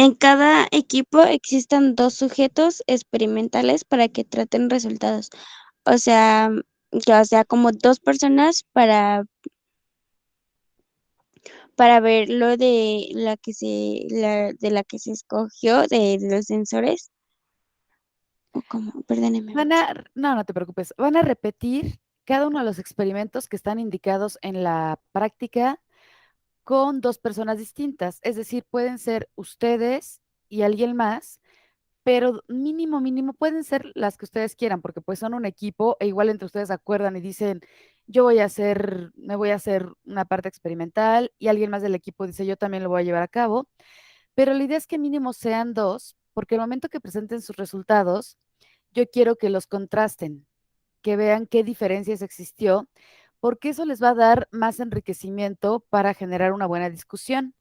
en cada equipo existan 2 sujetos experimentales para que traten resultados. O sea, como 2 personas para ver lo de la que se escogió de los sensores, ¿o cómo? Perdóneme Van mucho. a, no, no te preocupes, van a repetir cada uno de los experimentos que están indicados en la práctica con 2 personas distintas. Es decir, pueden ser ustedes y alguien más, pero mínimo, mínimo, pueden ser las que ustedes quieran, porque pues son un equipo e igual entre ustedes acuerdan y dicen, me voy a hacer una parte experimental y alguien más del equipo dice, yo también lo voy a llevar a cabo, pero la idea es que mínimo sean 2, porque el momento que presenten sus resultados, yo quiero que los contrasten, que vean qué diferencias existió, porque eso les va a dar más enriquecimiento para generar una buena discusión.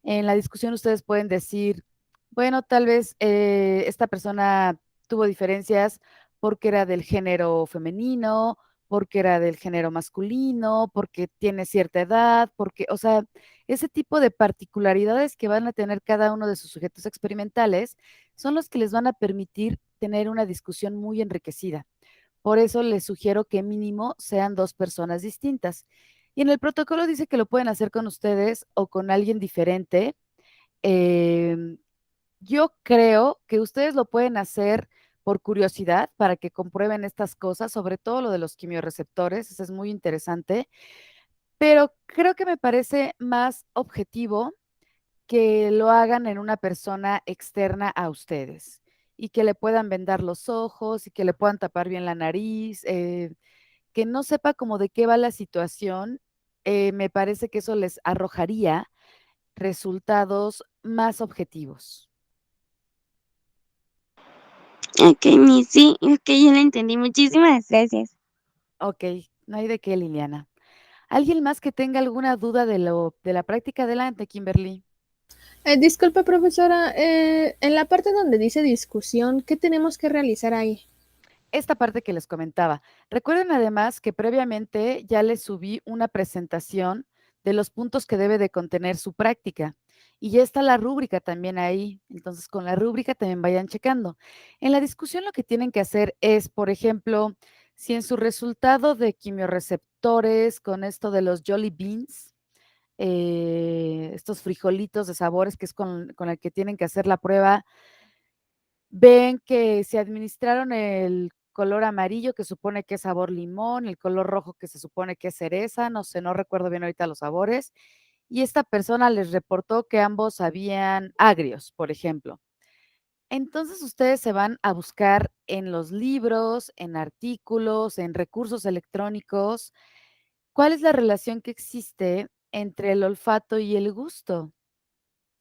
En la discusión ustedes pueden decir, bueno, tal vez esta persona tuvo diferencias porque era del género femenino, porque era del género masculino, porque tiene cierta edad, porque, o sea, ese tipo de particularidades que van a tener cada uno de sus sujetos experimentales son los que les van a permitir tener una discusión muy enriquecida. Por eso les sugiero que mínimo sean 2 personas distintas. Y en el protocolo dice que lo pueden hacer con ustedes o con alguien diferente. Em, yo creo que ustedes lo pueden hacer por curiosidad para que comprueben estas cosas, sobre todo lo de los quimiorreceptores, eso es muy interesante, pero creo que me parece más objetivo que lo hagan en una persona externa a ustedes y que le puedan vendar los ojos y que le puedan tapar bien la nariz, que no sepa como de qué va la situación, me parece que eso les arrojaría resultados más objetivos. Okey, sí, okey, ya lo entendí. Muchísimas gracias. Ok, no hay de qué, Liliana. ¿Alguien más que tenga alguna duda de la práctica? Adelante, Kimberly. Disculpe, profesora, en la parte donde dice discusión, ¿qué tenemos que realizar ahí? Esta parte que les comentaba. Recuerden además que previamente ya les subí una presentación de los puntos que debe de contener su práctica. Y ya está la rúbrica también ahí. Entonces, con la rúbrica también vayan checando. En la discusión lo que tienen que hacer es, por ejemplo, si en su resultado de quimiorreceptores con esto de los Jolly Beans, estos frijolitos de sabores que es con el que tienen que hacer la prueba, ven que se administraron el color amarillo, que supone que es sabor limón, el color rojo, que se supone que es cereza, no sé, no recuerdo bien ahorita los sabores, y esta persona les reportó que ambos sabían agrios, por ejemplo. Entonces ustedes se van a buscar en los libros, en artículos, en recursos electrónicos, cuál es la relación que existe entre el olfato y el gusto.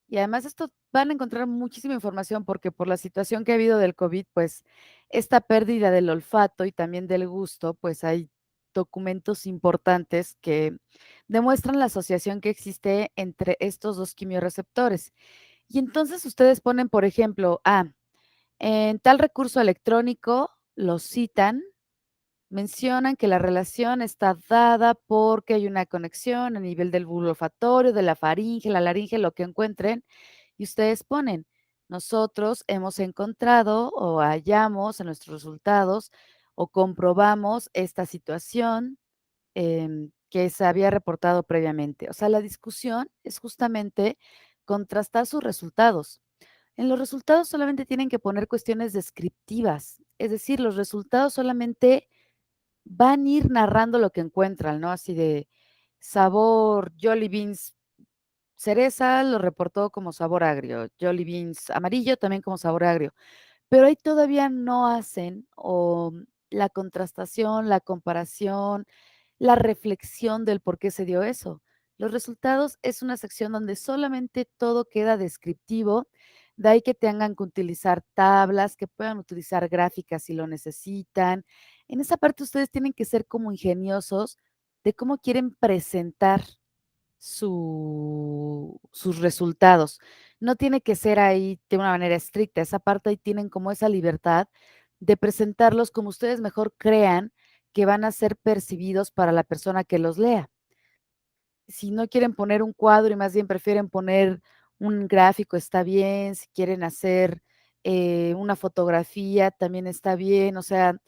Y además esto van a encontrar muchísima información porque por la situación que ha habido del COVID, pues esta pérdida del olfato y también del gusto, pues hay documentos importantes que demuestran la asociación que existe entre estos 2 quimiorreceptores. Y entonces ustedes ponen, por ejemplo, en tal recurso electrónico lo citan, mencionan que la relación está dada porque hay una conexión a nivel del bulbo olfatorio, de la faringe, la laringe, lo que encuentren, y ustedes ponen, nosotros hemos encontrado o hallamos en nuestros resultados o comprobamos esta situación que se había reportado previamente. O sea, la discusión es justamente contrastar sus resultados. En los resultados solamente tienen que poner cuestiones descriptivas, es decir, los resultados solamente van a ir narrando lo que encuentran, ¿no? Así de sabor Jolly Beans cereza lo reportó como sabor agrio, Jolly Beans amarillo también como sabor agrio, pero ahí todavía no hacen la contrastación, la comparación, la reflexión del por qué se dio eso. Los resultados es una sección donde solamente todo queda descriptivo, de ahí que tengan que utilizar tablas, que puedan utilizar gráficas si lo necesitan. En esa parte ustedes tienen que ser como ingeniosos de cómo quieren presentar sus resultados. No tiene que ser ahí de una manera estricta, esa parte ahí tienen como esa libertad de presentarlos como ustedes mejor crean que van a ser percibidos para la persona que los lea. Si no quieren poner un cuadro y más bien prefieren poner un gráfico está bien, si quieren hacer una fotografía también está bien, o sea,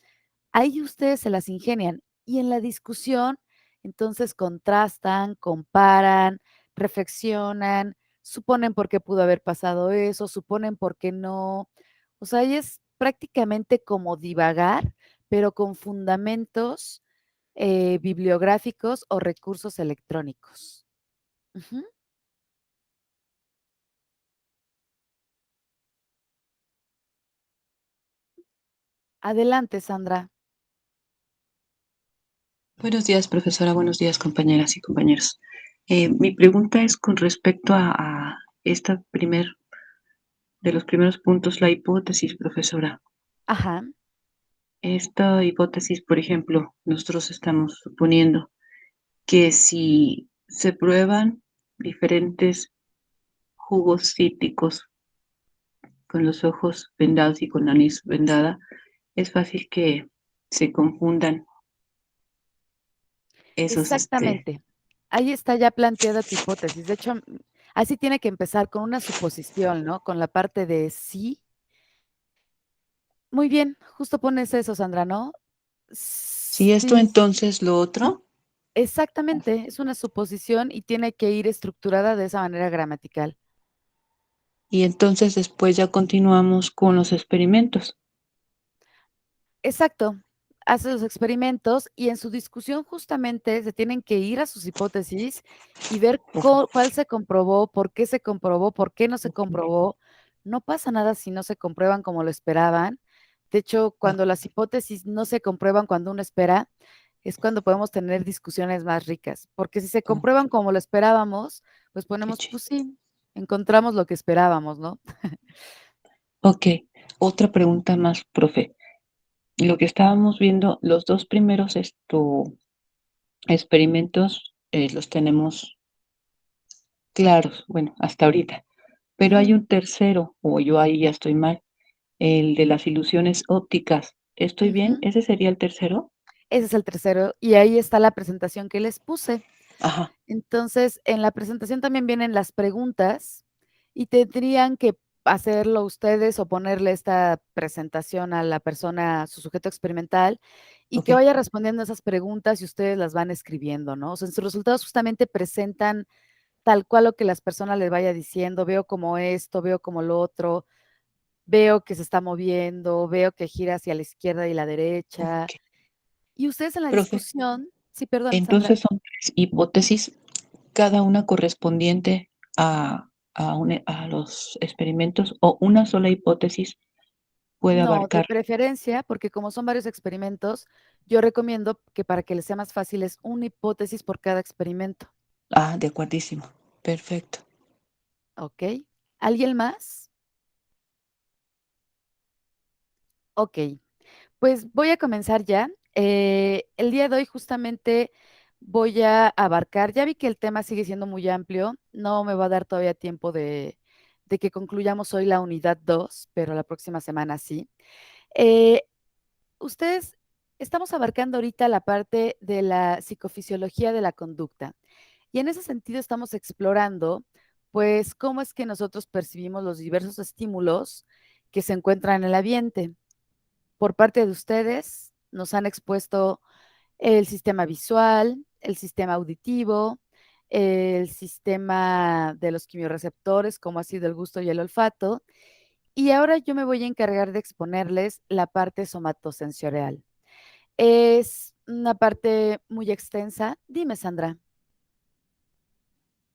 ahí ustedes se las ingenian y en la discusión, entonces contrastan, comparan, reflexionan, suponen por qué pudo haber pasado eso, suponen por qué no. O sea, ahí es prácticamente como divagar, pero con fundamentos bibliográficos o recursos electrónicos. Ujú. Adelante, Sandra. Buenos días, profesora. Buenos días, compañeras y compañeros. Mi pregunta es con respecto a esta de los primeros puntos, la hipótesis, profesora. Ajá. Esta hipótesis, por ejemplo, nosotros estamos suponiendo que si se prueban diferentes jugos cítricos con los ojos vendados y con la nariz vendada, es fácil que se confundan esos, Exactamente. Ahí está ya planteada tu hipótesis. De hecho, así tiene que empezar con una suposición, ¿no? Con la parte de sí. Muy bien, justo pones eso, Sandra, ¿no? si esto Sí, entonces lo otro, exactamente, es una suposición y tiene que ir estructurada de esa manera gramatical. y entonces después ya continuamos con los experimentos. Exacto. Hace los experimentos y en su discusión justamente se tienen que ir a sus hipótesis y ver cuál se comprobó, por qué no se Ok. comprobó. No pasa nada si no se comprueban como lo esperaban. De hecho, cuando las hipótesis no se comprueban cuando uno espera, es cuando podemos tener discusiones más ricas. Porque si se Oh, comprueban como lo esperábamos, pues qué ponemos, pues chiste. sí, encontramos lo que esperábamos, ¿no? Ok, otra pregunta más, profe. Lo que estábamos viendo, los dos primeros experimentos los tenemos claros, bueno, hasta ahorita, pero hay Ujú, un tercero, o yo ahí ya estoy mal, el de las ilusiones ópticas. ¿Estoy bien? ujú. ¿Ese sería el tercero? Ese es el tercero y ahí está la presentación que les puse. Ajá, Entonces, en la presentación también vienen las preguntas y tendrían que hacerlo ustedes o ponerle esta presentación a la persona, su sujeto experimental, y ok, que vaya respondiendo esas preguntas y ustedes las van escribiendo, ¿no? O sea, en sus resultados justamente presentan tal cual lo que las personas les vaya diciendo, veo como esto, veo como lo otro, veo que se está moviendo, veo que gira hacia la izquierda y la derecha. ok. Y ustedes en la Profe, discusión, sí, perdón, Sandra. entonces son tres hipótesis, cada una correspondiente a los experimentos, o una sola hipótesis puede No, de abarcar. preferencia, porque como son varios experimentos, yo recomiendo que para que les sea más fácil es una hipótesis por cada experimento, Ah, de acuerdísimo. Perfecto. ¿ok? ¿Alguien más? Ok, pues voy a comenzar ya. El día de hoy justamente voy a abarcar, ya vi que el tema sigue siendo muy amplio, no me va a dar todavía tiempo de que concluyamos hoy la unidad 2, pero la próxima semana sí. Eh, Ustedes, estamos abarcando ahorita la parte de la psicofisiología de la conducta y en ese sentido estamos explorando, pues, cómo es que nosotros percibimos los diversos estímulos que se encuentran en el ambiente. Por parte de ustedes, nos han expuesto el sistema visual, el sistema auditivo, el sistema de los quimiorreceptores, como ha sido el gusto y el olfato, y ahora yo me voy a encargar de exponerles la parte somatosensorial. Es una parte muy extensa. Dime, Sandra.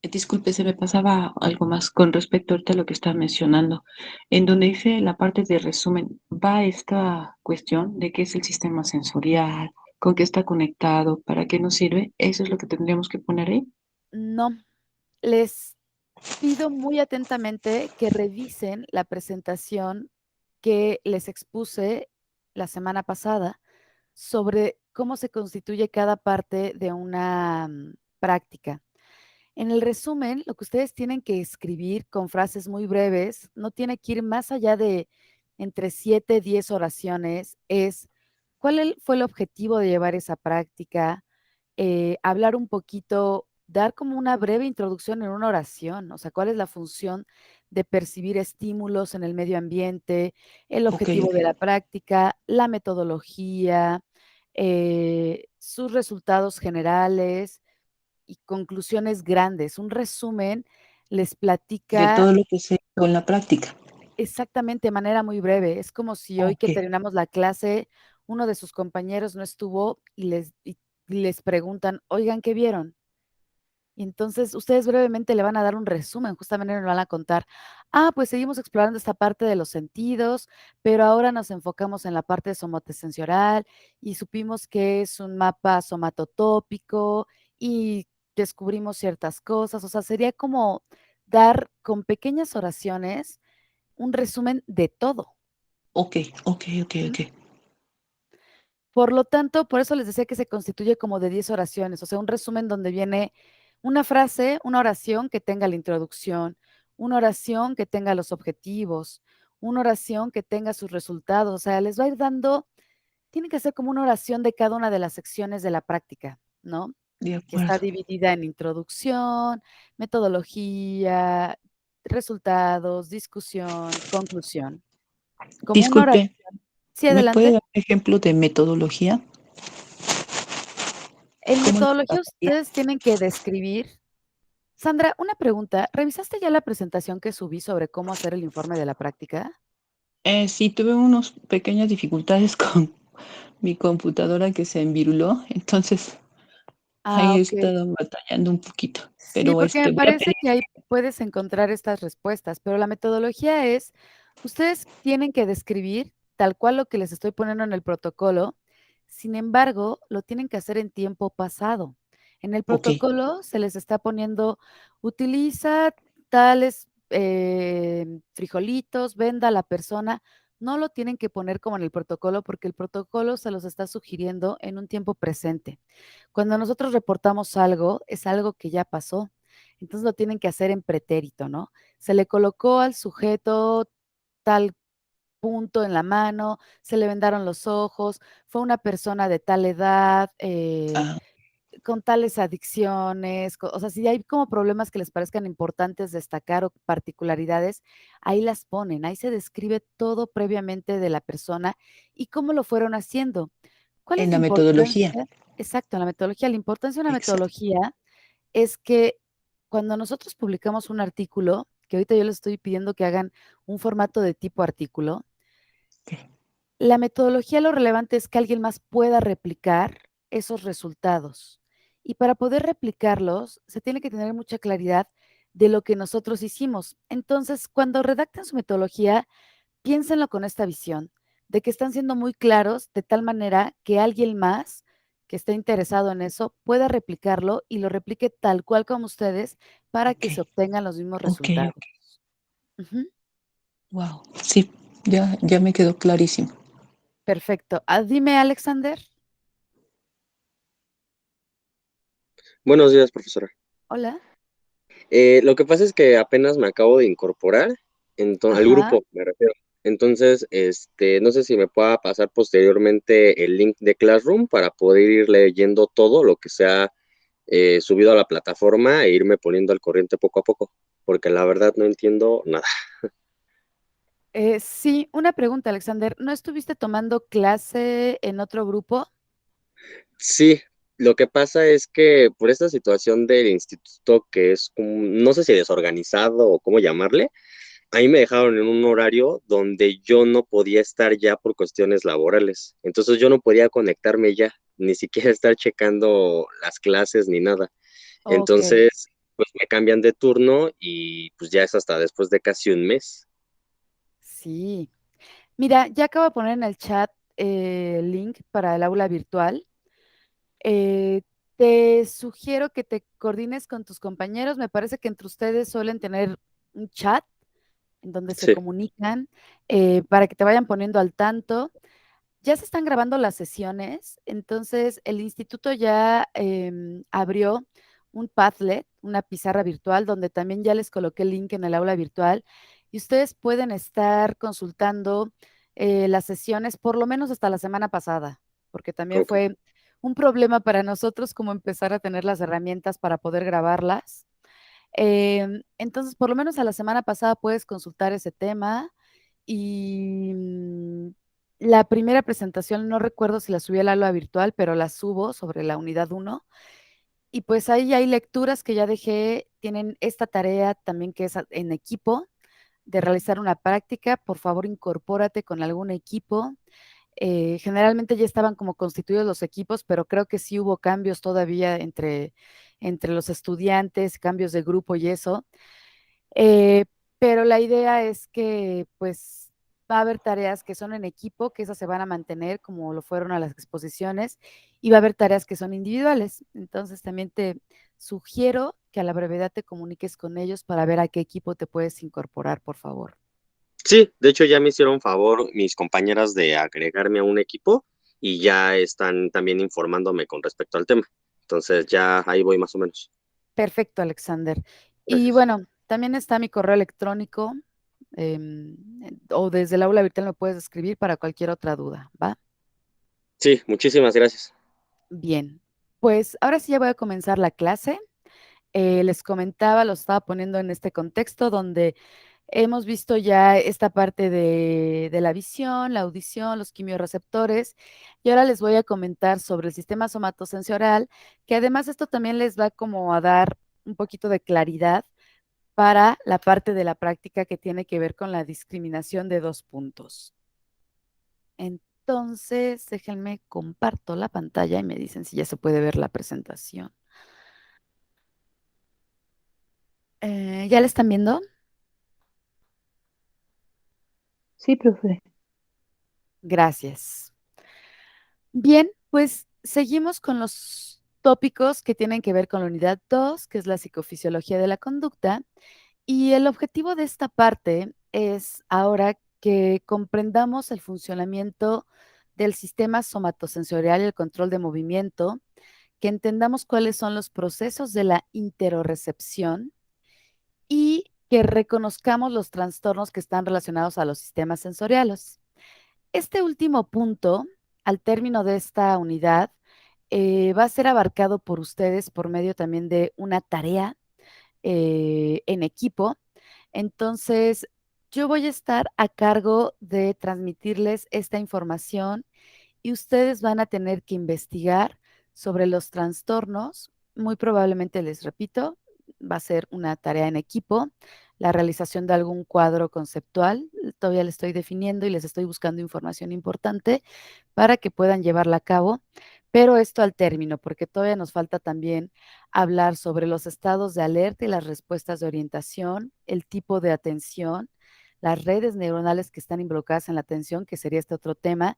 Disculpe, se me pasaba algo más con respecto ahorita a lo que estaba mencionando. En donde dice la parte de resumen, va esta cuestión de qué es el sistema sensorial, con qué está conectado, para qué nos sirve. Eso es lo que tendríamos que poner ahí. No, les pido muy atentamente que revisen la presentación que les expuse la semana pasada sobre cómo se constituye cada parte de una práctica. En el resumen, lo que ustedes tienen que escribir con frases muy breves, no tiene que ir más allá de entre 7 y 10 oraciones, es fue el objetivo de llevar esa práctica, hablar un poquito dar como una breve introducción en una oración, o sea, cuál es la función de percibir estímulos en el medio ambiente, el Ok, objetivo ok. de la práctica, la metodología, sus resultados generales y conclusiones grandes. Un resumen les De platica todo lo que sé con la práctica. exactamente de manera muy breve. Es como si hoy Ok, que terminamos la clase, uno de sus compañeros no estuvo y les preguntan, oigan, ¿qué vieron? Y entonces ustedes brevemente le van a dar un resumen, justamente le van a contar, pues seguimos explorando esta parte de los sentidos, pero ahora nos enfocamos en la parte somatosensorial y supimos que es un mapa somatotópico y descubrimos ciertas cosas. O sea, sería como dar con pequeñas oraciones un resumen de todo. ok, ok, ok, Ujú. ok. Por lo tanto, por eso les decía que se constituye como de 10 oraciones, o sea, un resumen donde viene una frase, una oración que tenga la introducción, una oración que tenga los objetivos, una oración que tenga sus resultados, o sea, les va a ir dando, tiene que ser como una oración de cada una de las secciones de la práctica, ¿no? De Que está acuerdo. dividida en introducción, metodología, resultados, discusión, conclusión. Como una oración. Disculpe, Sí, ¿me puede adelante. dar un ejemplo de metodología? En ¿Cómo lo metodología trabajaría? ustedes tienen que describir. Sandra, una pregunta. ¿Revisaste ya la presentación que subí sobre cómo hacer el informe de la práctica? Sí, tuve unas pequeñas dificultades con mi computadora que se enviruló, entonces ahí he Ok. estado batallando un poquito, Sí, pero porque me voy a parece pedir. que ahí puedes encontrar estas respuestas, pero la metodología es, ustedes tienen que describir tal cual lo que les estoy poniendo en el protocolo, sin embargo, lo tienen que hacer en tiempo pasado. En el Ok, protocolo se les está poniendo, utiliza tales frijolitos, venda a la persona, no lo tienen que poner como en el protocolo porque el protocolo se los está sugiriendo en un tiempo presente. Cuando nosotros reportamos algo, es algo que ya pasó. Entonces lo tienen que hacer en pretérito, ¿no? Se le colocó al sujeto tal punto en la mano, se le vendaron los ojos, fue una persona de tal edad, ah, con tales adicciones, o sea, si hay como problemas que les parezcan importantes destacar o particularidades, ahí las ponen, ahí se describe todo previamente de la persona y cómo lo fueron haciendo. ¿Cuál es en la la metodología. importancia? Exacto, la metodología. La importancia de una Exacto. metodología es que cuando nosotros publicamos un artículo, que ahorita yo les estoy pidiendo que hagan un formato de tipo artículo, Ok, la metodología lo relevante es que alguien más pueda replicar esos resultados. Y para poder replicarlos, se tiene que tener mucha claridad de lo que nosotros hicimos. Entonces, cuando redacten su metodología, piénsenlo con esta visión, de que están siendo muy claros de tal manera que alguien más que esté interesado en eso pueda replicarlo y lo replique tal cual como ustedes para ok, que se obtengan los mismos ok, resultados. ok. Ujú. Wow, sí, ya me quedó clarísimo. Perfecto. Dime, Alexander. Buenos días, profesora. Hola. Lo que pasa es que apenas me acabo de incorporar al Ajá. grupo, me refiero. Entonces, no sé si me pueda pasar posteriormente el link de Classroom para poder ir leyendo todo lo que se ha subido a la plataforma e irme poniendo al corriente poco a poco, porque la verdad no entiendo nada. Sí, una pregunta, Alexander. ¿No estuviste tomando clase en otro grupo? Sí, lo que pasa es que por esta situación del instituto que es, no sé si desorganizado o cómo llamarle, ahí me dejaron en un horario donde yo no podía estar ya por cuestiones laborales. Entonces yo no podía conectarme ya, ni siquiera estar checando las clases ni nada. Ok, Entonces, pues me cambian de turno y pues ya es hasta después de casi un mes. sí. Mira, ya acabo de poner en el chat el link para el aula virtual. Eh, Te sugiero que te coordines con tus compañeros. Me parece que entre ustedes suelen tener un chat en donde se Sí, comunican para que te vayan poniendo al tanto. Ya se están grabando las sesiones, entonces el instituto ya abrió un Padlet, una pizarra virtual, donde también ya les coloqué el link en el aula virtual y ustedes pueden estar consultando las sesiones por lo menos hasta la semana pasada, porque también ok. fue un problema para nosotros como empezar a tener las herramientas para poder grabarlas. Entonces, por lo menos a la semana pasada puedes consultar ese tema y la primera presentación, no recuerdo si la subí al aula virtual, pero la subo sobre la unidad 1. Y pues ahí hay lecturas que ya dejé, tienen esta tarea también que es en equipo, de realizar una práctica. Por favor, incorpórate con algún equipo. Generalmente ya estaban como constituidos los equipos, pero creo que sí hubo cambios todavía entre los estudiantes, cambios de grupo y eso. Pero la idea es que pues va a haber tareas que son en equipo, que esas se van a mantener como lo fueron a las exposiciones, y va a haber tareas que son individuales. Entonces también te sugiero que a la brevedad te comuniques con ellos para ver a qué equipo te puedes incorporar, por favor. Sí, de hecho ya me hicieron favor mis compañeras de agregarme a un equipo y ya están también informándome con respecto al tema. Entonces ya ahí voy más o menos. Perfecto, Alexander. Y Gracias. bueno, también está mi correo electrónico, o desde el aula virtual me puedes escribir para cualquier otra duda, ¿va? Sí, muchísimas gracias. Bien, pues ahora sí ya voy a comenzar la clase. Les comentaba, lo estaba poniendo en este contexto donde hemos visto ya esta parte de la visión, la audición, los quimiorreceptores, y ahora les voy a comentar sobre el sistema somatosensorial, que además esto también les va como a dar un poquito de claridad para la parte de la práctica que tiene que ver con la discriminación de 2 puntos. Entonces, déjenme comparto la pantalla y me dicen si ya se puede ver la presentación. ¿Ya la están viendo? Sí, profe. Gracias. Bien, pues seguimos con los tópicos que tienen que ver con la unidad 2, que es la psicofisiología de la conducta. Y el objetivo de esta parte es ahora que comprendamos el funcionamiento del sistema somatosensorial y el control de movimiento, que entendamos cuáles son los procesos de la interorecepción y que reconozcamos los trastornos que están relacionados a los sistemas sensoriales. Este último punto, al término de esta unidad, va a ser abarcado por ustedes por medio también de una tarea en equipo. Entonces, yo voy a estar a cargo de transmitirles esta información y ustedes van a tener que investigar sobre los trastornos. Muy probablemente, les repito, va a ser una tarea en equipo, la realización de algún cuadro conceptual. Todavía le estoy definiendo y les estoy buscando información importante para que puedan llevarla a cabo, pero esto al término, porque todavía nos falta también hablar sobre los estados de alerta y las respuestas de orientación, el tipo de atención, las redes neuronales que están involucradas en la atención, que sería este otro tema,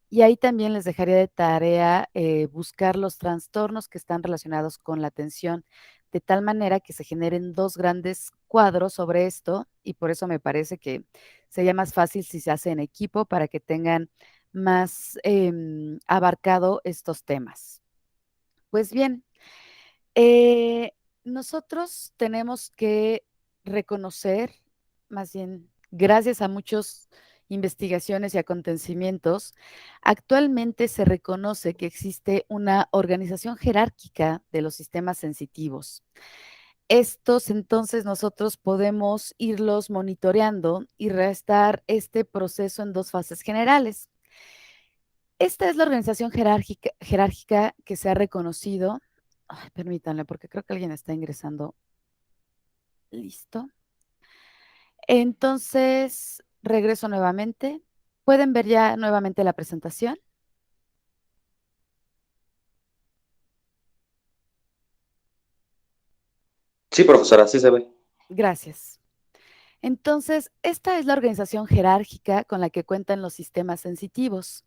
y ahí también les dejaría de tarea buscar los trastornos que están relacionados con la atención, de tal manera que se generen 2 grandes cuadros sobre esto, y por eso me parece que sería más fácil si se hace en equipo para que tengan más abarcado estos temas. Pues bien, nosotros tenemos que reconocer, más bien, gracias a muchas investigaciones y acontecimientos, actualmente se reconoce que existe una organización jerárquica de los sistemas sensitivos. Estos entonces nosotros podemos irlos monitoreando y restar este proceso en 2 fases generales. Esta es la organización jerárquica que se ha reconocido. Ay, permítanme, porque creo que alguien está ingresando. Listo. Entonces, regreso nuevamente. ¿Pueden ver ya nuevamente la presentación? Sí, profesora, sí se ve. Gracias. Entonces, esta es la organización jerárquica con la que cuentan los sistemas sensitivos.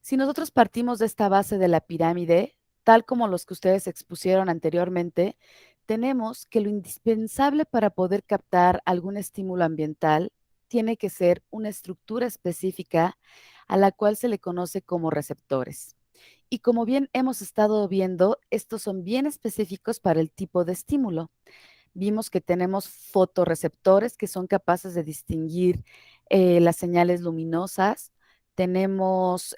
Si nosotros partimos de esta base de la pirámide, tal como los que ustedes expusieron anteriormente, tenemos que lo indispensable para poder captar algún estímulo ambiental tiene que ser una estructura específica a la cual se le conoce como receptores. Y como bien hemos estado viendo, estos son bien específicos para el tipo de estímulo. Vimos que tenemos fotorreceptores que son capaces de distinguir las señales luminosas. Tenemos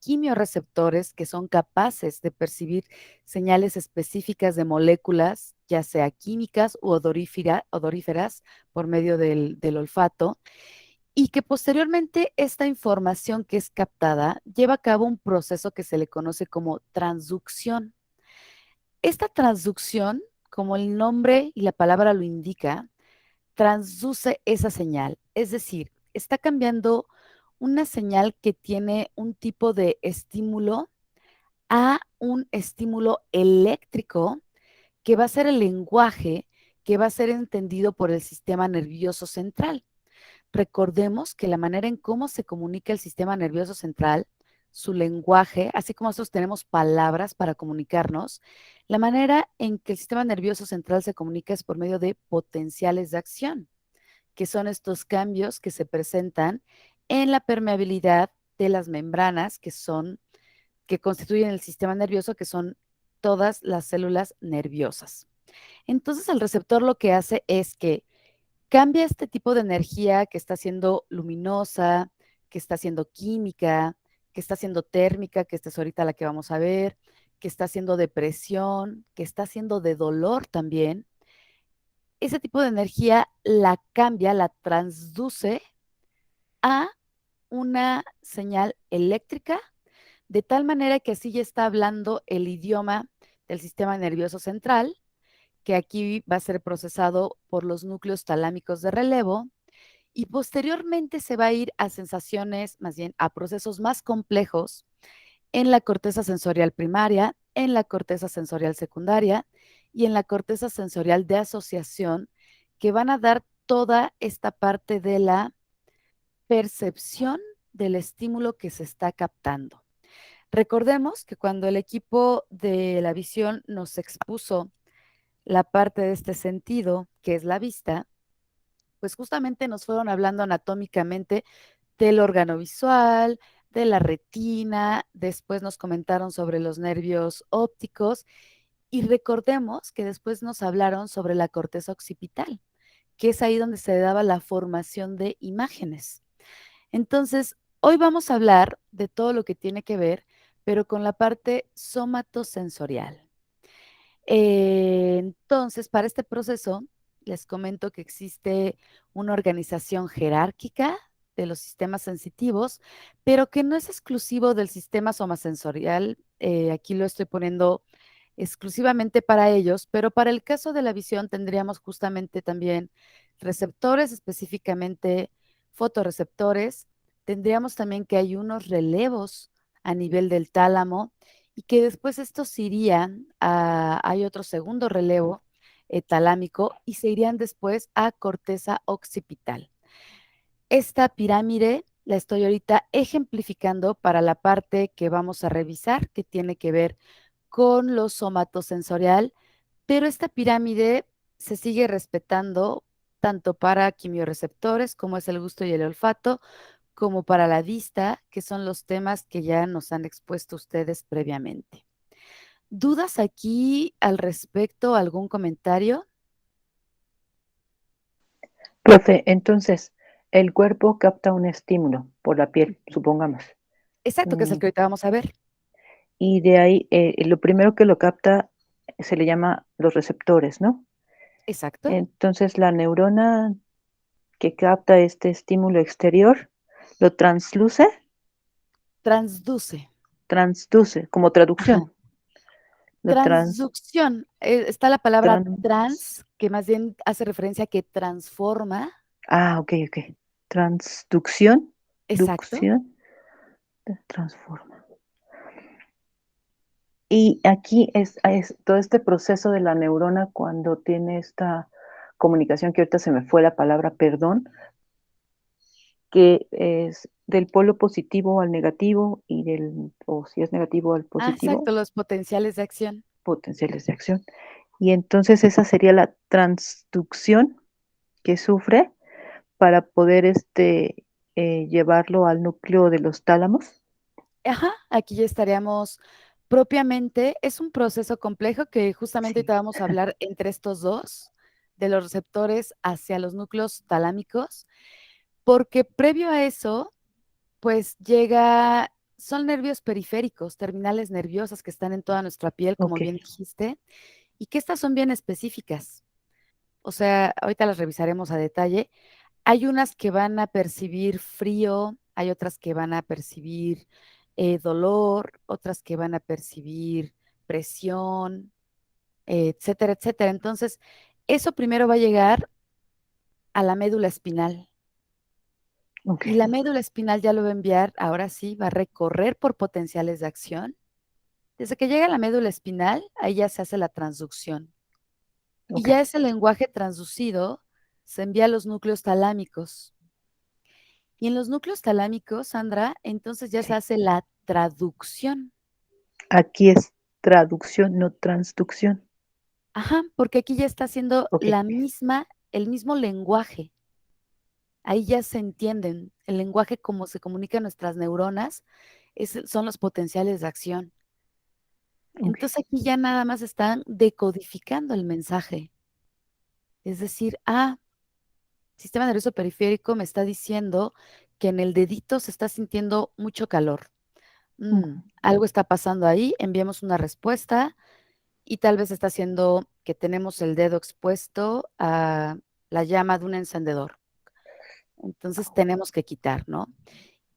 quimiorreceptores que son capaces de percibir señales específicas de moléculas, ya sea químicas u odoríferas por medio del olfato, y que posteriormente esta información que es captada lleva a cabo un proceso que se le conoce como transducción. Esta transducción, como el nombre y la palabra lo indica, transduce esa señal, es decir, está cambiando una señal que tiene un tipo de estímulo a un estímulo eléctrico que va a ser el lenguaje que va a ser entendido por el sistema nervioso central. Recordemos que la manera en cómo se comunica el sistema nervioso central, su lenguaje, así como nosotros tenemos palabras para comunicarnos, la manera en que el sistema nervioso central se comunica es por medio de potenciales de acción, que son estos cambios que se presentan en la permeabilidad de las membranas que constituyen el sistema nervioso, que son todas las células nerviosas. Entonces, el receptor lo que hace es que cambia este tipo de energía que está siendo luminosa, que está siendo química, que está siendo térmica, que esta es ahorita la que vamos a ver, que está siendo de presión, que está siendo de dolor también. Ese tipo de energía la cambia, la transduce a una señal eléctrica, de tal manera que así ya está hablando el idioma del sistema nervioso central, que aquí va a ser procesado por los núcleos talámicos de relevo, y posteriormente se va a ir a sensaciones, más bien a procesos más complejos en la corteza sensorial primaria, en la corteza sensorial secundaria y en la corteza sensorial de asociación, que van a dar toda esta parte de la percepción del estímulo que se está captando. Recordemos que cuando el equipo de la visión nos expuso la parte de este sentido, que es la vista, pues justamente nos fueron hablando anatómicamente del órgano visual, de la retina, después nos comentaron sobre los nervios ópticos y recordemos que después nos hablaron sobre la corteza occipital, que es ahí donde se daba la formación de imágenes. Entonces, hoy vamos a hablar de todo lo que tiene que ver, pero con la parte somatosensorial. Entonces, para este proceso, les comento que existe una organización jerárquica de los sistemas sensitivos, pero que no es exclusivo del sistema somasensorial. Aquí lo estoy poniendo exclusivamente para ellos, pero para el caso de la visión tendríamos justamente también receptores, específicamente fotorreceptores. Tendríamos también que hay unos relevos a nivel del tálamo y que después estos irían hay otro segundo relevo talámico y se irían después a corteza occipital. Esta pirámide la estoy ahorita ejemplificando para la parte que vamos a revisar, que tiene que ver con lo somatosensorial, pero esta pirámide se sigue respetando tanto para quimiorreceptores, como es el gusto y el olfato, como para la vista, que son los temas que ya nos han expuesto ustedes previamente. ¿Dudas aquí al respecto? ¿Algún comentario? Profe, entonces, el cuerpo capta un estímulo por la piel, supongamos. Exacto, que es el que ahorita vamos a ver. Y de ahí, lo primero que lo capta se le llama los receptores, ¿no? Exacto. Entonces, la neurona que capta este estímulo exterior lo transduce, Transduce. como traducción. Ajá. Transducción. Está la palabra trans, que más bien hace referencia a que transforma. Ok. Transducción. Exacto. Transforma. Y aquí es todo este proceso de la neurona cuando tiene esta comunicación, que ahorita se me fue la palabra, perdón, que es del polo positivo al negativo o si es negativo al positivo. Exacto, los potenciales de acción. Potenciales de acción. Y entonces esa sería la transducción que sufre para poder llevarlo al núcleo de los tálamos. Ajá, aquí ya estaríamos propiamente. Es un proceso complejo que justamente Sí. ahorita vamos a hablar entre estos dos, de los receptores hacia los núcleos talámicos, porque previo a eso, pues llega son nervios periféricos, terminales nerviosas que están en toda nuestra piel, como Ok. bien dijiste, y que estas son bien específicas. O sea, ahorita las revisaremos a detalle. Hay unas que van a percibir frío, hay otras que van a percibir dolor, otras que van a percibir presión, etcétera, etcétera. Entonces, eso primero va a llegar a la médula espinal. Ok. Y la médula espinal ya lo va a enviar, ahora sí, va a recorrer por potenciales de acción. Desde que llega a la médula espinal, ahí ya se hace la transducción. Y Ok. ya ese lenguaje transducido se envía a los núcleos talámicos. Y en los núcleos talámicos, Sandra, entonces ya se Sí. hace la traducción. Aquí es traducción, no transducción. Ajá, porque aquí ya está haciendo Ok. el mismo lenguaje. Ahí ya se entienden. El lenguaje como se comunican nuestras neuronas son los potenciales de acción. Ok. Entonces aquí ya nada más están decodificando el mensaje. Es decir, sistema nervioso periférico me está diciendo que en el dedito se está sintiendo mucho calor. Ujú. Algo está pasando ahí, enviamos una respuesta y tal vez está haciendo que tenemos el dedo expuesto a la llama de un encendedor. Entonces tenemos que quitar, ¿no?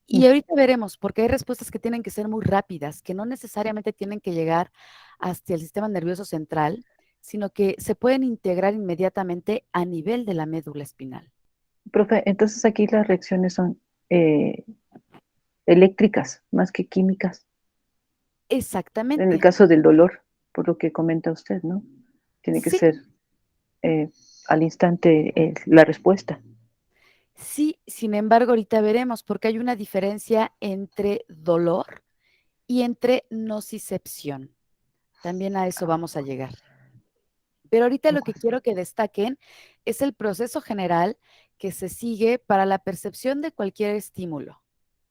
Y Ujú. ahorita veremos, porque hay respuestas que tienen que ser muy rápidas, que no necesariamente tienen que llegar hasta el sistema nervioso central, sino que se pueden integrar inmediatamente a nivel de la médula espinal. Profe, entonces aquí las reacciones son eh, eléctricas más que químicas. En el Exactamente. caso del dolor, por lo que comenta usted, ¿no? Tiene que Sí, ser eh, al instante la respuesta. sí, sin embargo, ahorita veremos, porque hay una diferencia entre dolor y entre nocicepción. También a eso vamos a llegar. Pero ahorita lo que quiero que destaquen es el proceso general que se sigue para la percepción de cualquier estímulo.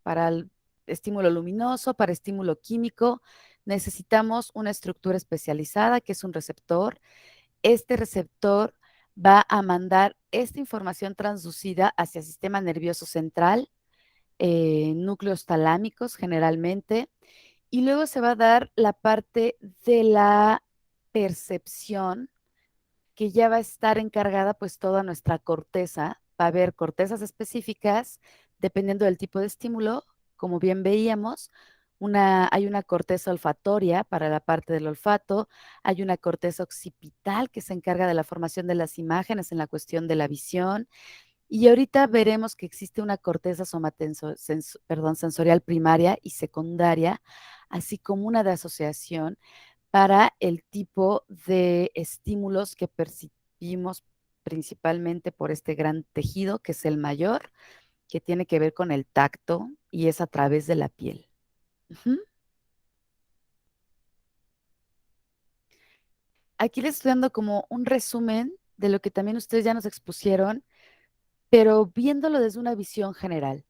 Para el estímulo luminoso, para estímulo químico, necesitamos una estructura especializada que es un receptor. Este receptor va a mandar esta información transducida hacia el sistema nervioso central, núcleos talámicos generalmente, y luego se va a dar la parte de la percepción que ya va a estar encargada pues toda nuestra corteza. Va a haber cortezas específicas dependiendo del tipo de estímulo, como bien veíamos. Hay una corteza olfatoria para la parte del olfato, hay una corteza occipital que se encarga de la formación de las imágenes en la cuestión de la visión, y ahorita veremos que existe una corteza sensorial primaria y secundaria, así como una de asociación para el tipo de estímulos que percibimos principalmente por este gran tejido, que es el mayor, que tiene que ver con el tacto y es a través de la piel. Ujú. Aquí les estoy dando como un resumen de lo que también ustedes ya nos expusieron, pero viéndolo desde una visión general.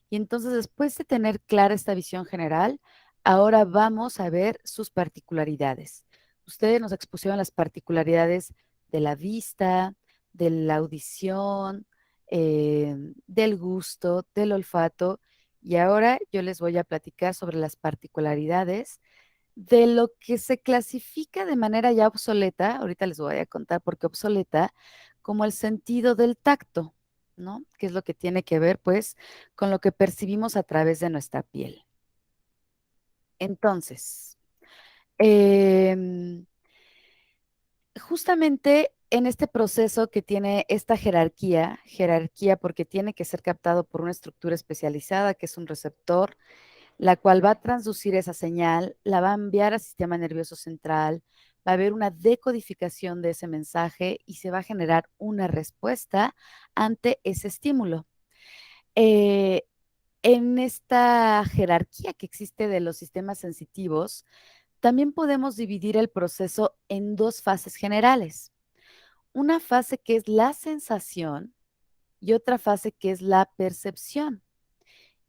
Y entonces, después de tener clara esta visión general, ahora vamos a ver sus particularidades. Ustedes nos expusieron las particularidades de la vista, de la audición, del gusto, del olfato, y ahora yo les voy a platicar sobre las particularidades de lo que se clasifica de manera ya obsoleta, ahorita les voy a contar por qué obsoleta, como el sentido del tacto, ¿no? Que es lo que tiene que ver, pues, con lo que percibimos a través de nuestra piel. Entonces, justamente en este proceso que tiene esta jerarquía porque tiene que ser captado por una estructura especializada, que es un receptor, la cual va a transducir esa señal, la va a enviar al sistema nervioso central, va a haber una decodificación de ese mensaje y se va a generar una respuesta ante ese estímulo. Eh, en esta jerarquía que existe de los sistemas sensitivos, también podemos dividir el proceso en dos fases generales. Una fase que es la sensación y otra fase que es la percepción.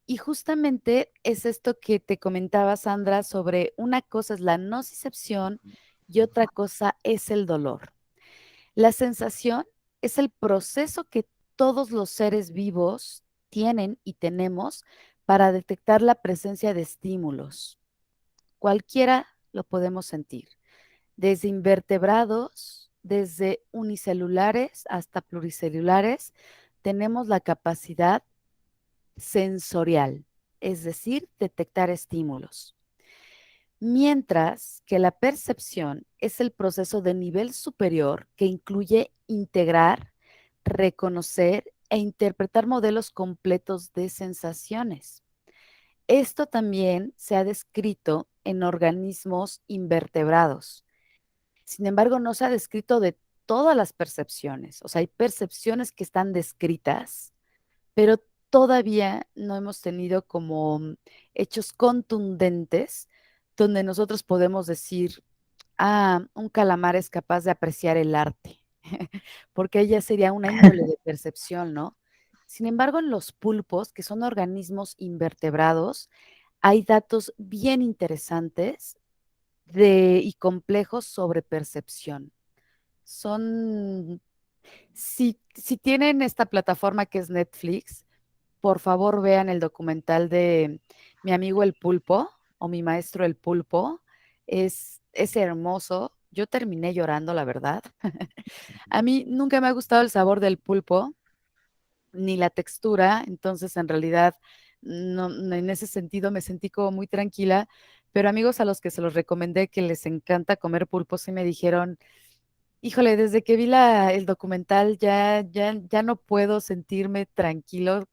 Y justamente es esto que te comentaba, Sandra, sobre una cosa es la nocicepción y otra cosa es el dolor. La sensación es el proceso que todos los seres vivos tienen y tenemos para detectar la presencia de estímulos. Cualquiera lo podemos sentir, desde invertebrados, desde unicelulares hasta pluricelulares, tenemos la capacidad sensorial, es decir, detectar estímulos. Mientras que la percepción es el proceso de nivel superior que incluye integrar, reconocer e interpretar modelos completos de sensaciones. Esto también se ha descrito en organismos invertebrados. Sin embargo, no se ha descrito de todas las percepciones. O sea, hay percepciones que están descritas, pero todavía no hemos tenido como hechos contundentes donde nosotros podemos decir, un calamar es capaz de apreciar el arte, porque ella sería una índole de percepción, ¿no? Sin embargo, en los pulpos, que son organismos invertebrados, hay datos bien interesantes y complejos sobre percepción. Si tienen esta plataforma que es Netflix, por favor vean el documental de Mi amigo el pulpo o Mi maestro el pulpo. Es hermoso. Yo terminé llorando, la verdad. A mí nunca me ha gustado el sabor del pulpo, ni la textura, entonces en realidad en ese sentido me sentí como muy tranquila, pero amigos a los que se los recomendé que les encanta comer pulpo, sí me dijeron, híjole, desde que vi el documental ya no puedo sentirme tranquilo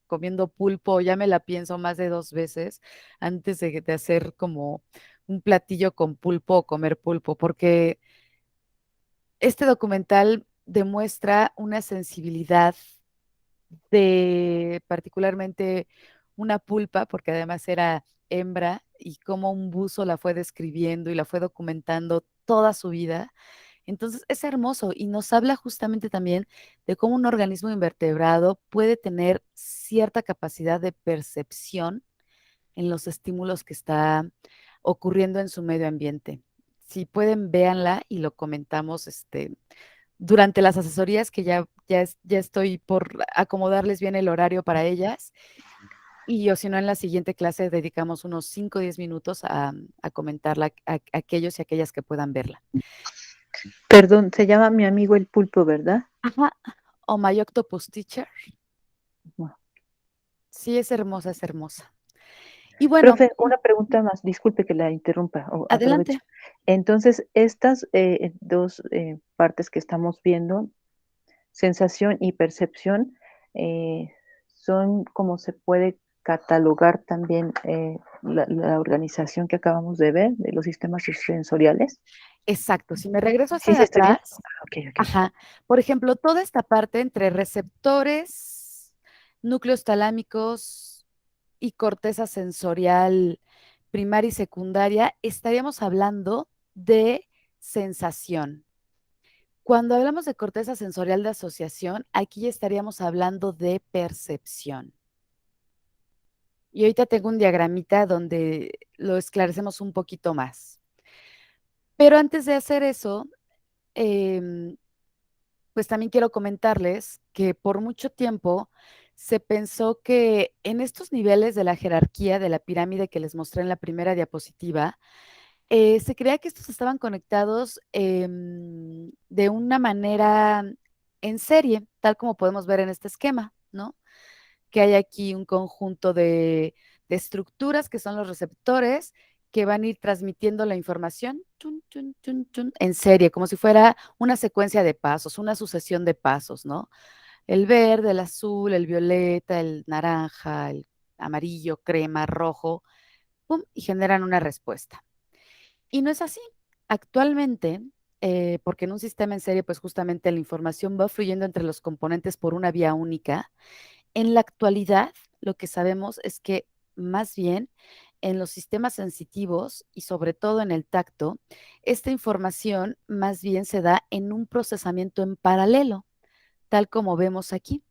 comiendo pulpo, ya me la pienso más de 2 veces antes de hacer como un platillo con pulpo o comer pulpo, porque este documental demuestra una sensibilidad de particularmente una pulpa, porque además era hembra, y cómo un buzo la fue describiendo y la fue documentando toda su vida. Entonces es hermoso y nos habla justamente también de cómo un organismo invertebrado puede tener cierta capacidad de percepción en los estímulos que está ocurriendo en su medio ambiente. Si pueden, véanla y lo comentamos durante las asesorías, que ya estoy por acomodarles bien el horario para ellas. Y o si no, en la siguiente clase dedicamos unos 5 o 10 minutos a comentarla a aquellos y aquellas que puedan verla. Perdón, se llama Mi amigo el pulpo, ¿verdad? Ajá. O My Octopus Teacher. Wow. Sí, es hermosa, es hermosa. Y bueno, Profe, una pregunta más, disculpe que la interrumpa, aprovecho. adelante. Entonces, estas dos partes que estamos viendo, sensación y percepción, eh, son como se puede catalogar también la organización que acabamos de ver de los sistemas sensoriales. Exacto. Si me regreso ¿Sí, hacia sí estoy bien? atrás, Ok, ok. ajá. Por ejemplo, toda esta parte entre receptores, núcleos talámicos y corteza sensorial primaria y secundaria, estaríamos hablando de sensación. Cuando hablamos de corteza sensorial de asociación, aquí estaríamos hablando de percepción. Y ahorita tengo un diagramita donde lo esclarecemos un poquito más. Pero antes de hacer eso, pues también quiero comentarles que por mucho tiempo se pensó que en estos niveles de la jerarquía de la pirámide que les mostré en la primera diapositiva, se creía que estos estaban conectados de una manera en serie, tal como podemos ver en este esquema, ¿no? Que hay aquí un conjunto de estructuras que son los receptores que van a ir transmitiendo la información chun, chun, chun, chun, en serie, como si fuera una secuencia de pasos, una sucesión de pasos, ¿no? El verde, el azul, el violeta, el naranja, el amarillo, crema, rojo, ¡pum! Y generan una respuesta. Y no es así. Actualmente, porque en un sistema en serie, pues justamente la información va fluyendo entre los componentes por una vía única. En la actualidad, lo que sabemos es que más bien en los sistemas sensitivos y sobre todo en el tacto, esta información más bien se da en un procesamiento en paralelo, tal como vemos aquí,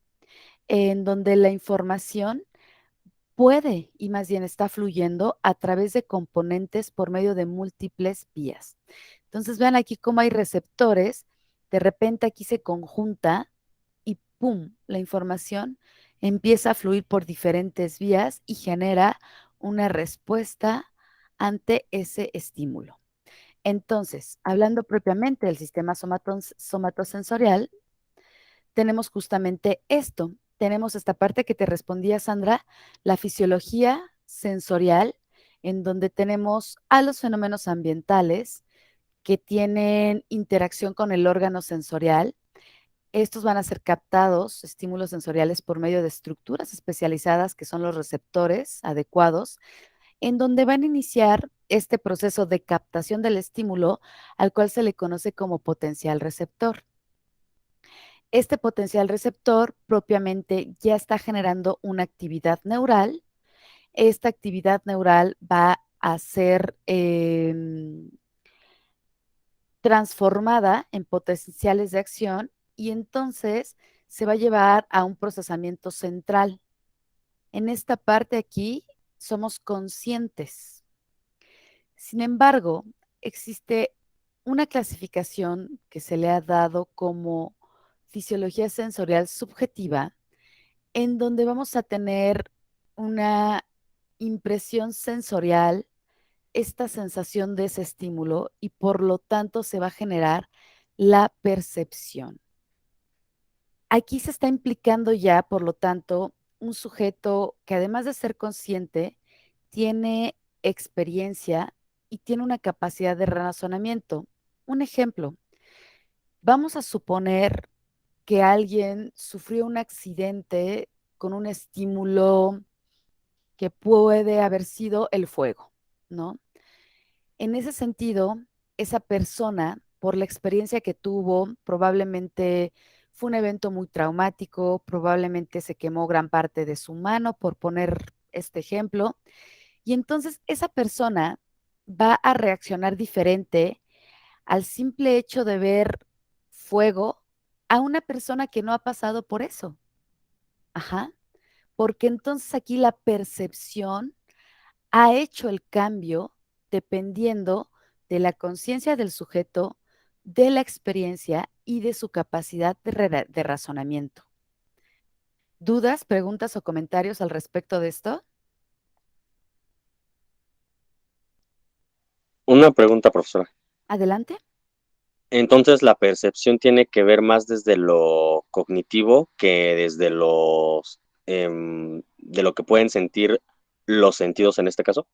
en donde la información puede y más bien está fluyendo a través de componentes por medio de múltiples vías. Entonces vean aquí cómo hay receptores, de repente aquí se conjunta y ¡pum! La información empieza a fluir por diferentes vías y genera una respuesta ante ese estímulo. Entonces, hablando propiamente del sistema somatosensorial, tenemos justamente esto. Tenemos esta parte que te respondía, Sandra, la fisiología sensorial, en donde tenemos a los fenómenos ambientales que tienen interacción con el órgano sensorial. Estos van a ser captados, estímulos sensoriales, por medio de estructuras especializadas que son los receptores adecuados, en donde van a iniciar este proceso de captación del estímulo, al cual se le conoce como potencial receptor. Este potencial receptor propiamente ya está generando una actividad neural. Esta actividad neural va a ser transformada en potenciales de acción y entonces se va a llevar a un procesamiento central. En esta parte aquí somos conscientes. Sin embargo, existe una clasificación que se le ha dado como fisiología sensorial subjetiva, en donde vamos a tener una impresión sensorial, esta sensación de ese estímulo, y por lo tanto se va a generar la percepción. Aquí se está implicando ya, por lo tanto, un sujeto que además de ser consciente, tiene experiencia y tiene una capacidad de razonamiento. Un ejemplo, vamos a suponer que alguien sufrió un accidente con un estímulo que puede haber sido el fuego, ¿no? En ese sentido, esa persona, por la experiencia que tuvo, probablemente fue un evento muy traumático, probablemente se quemó gran parte de su mano, por poner este ejemplo, y entonces esa persona va a reaccionar diferente al simple hecho de ver fuego a una persona que no ha pasado por eso. Ajá. Porque entonces aquí la percepción ha hecho el cambio dependiendo de la conciencia del sujeto, de la experiencia y de su capacidad de razonamiento. ¿Dudas, preguntas o comentarios al respecto de esto? Una pregunta, profesora. Adelante. Entonces, la percepción tiene que ver más desde lo cognitivo que desde de lo que pueden sentir los sentidos en este caso.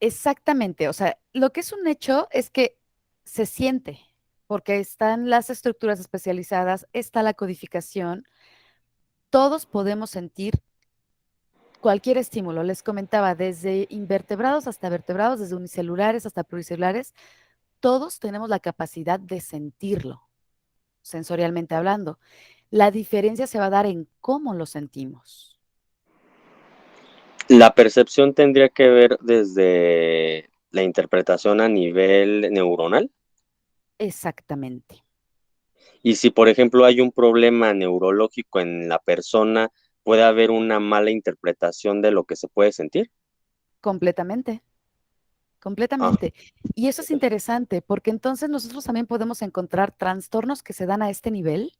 Exactamente, o sea, lo que es un hecho es que se siente, porque están las estructuras especializadas, está la codificación, todos podemos sentir cualquier estímulo. Les comentaba, desde invertebrados hasta vertebrados, desde unicelulares hasta pluricelulares, todos tenemos la capacidad de sentirlo, sensorialmente hablando. La diferencia se va a dar en cómo lo sentimos. La percepción tendría que ver desde la interpretación a nivel neuronal. Exactamente. Y si, por ejemplo, hay un problema neurológico en la persona, puede haber una mala interpretación de lo que se puede sentir. Completamente. Completamente. Y eso es interesante porque entonces nosotros también podemos encontrar trastornos que se dan a este nivel.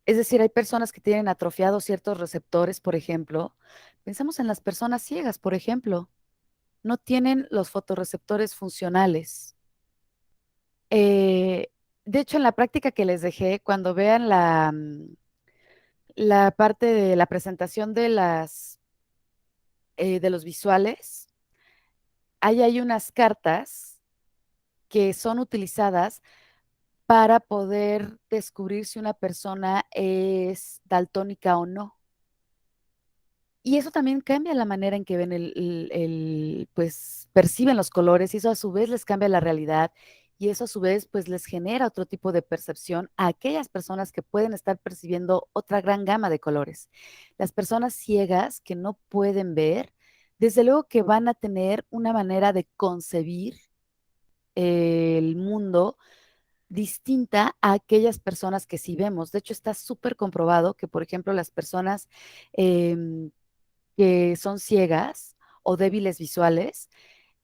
Es decir, hay personas que tienen atrofiados ciertos receptores, por ejemplo. Pensamos en las personas ciegas, por ejemplo. No tienen los fotorreceptores funcionales. De hecho, en la práctica que les dejé, cuando vean la parte de la presentación de de los visuales, ahí hay unas cartas que son utilizadas para poder descubrir si una persona es daltónica o no. Y eso también cambia la manera en que ven pues perciben los colores, y eso a su vez les cambia la realidad, y eso a su vez pues les genera otro tipo de percepción a aquellas personas que pueden estar percibiendo otra gran gama de colores. Las personas ciegas que no pueden ver, desde luego que van a tener una manera de concebir el mundo distinta a aquellas personas que sí vemos. De hecho, está súper comprobado que, por ejemplo, las personas que son ciegas o débiles visuales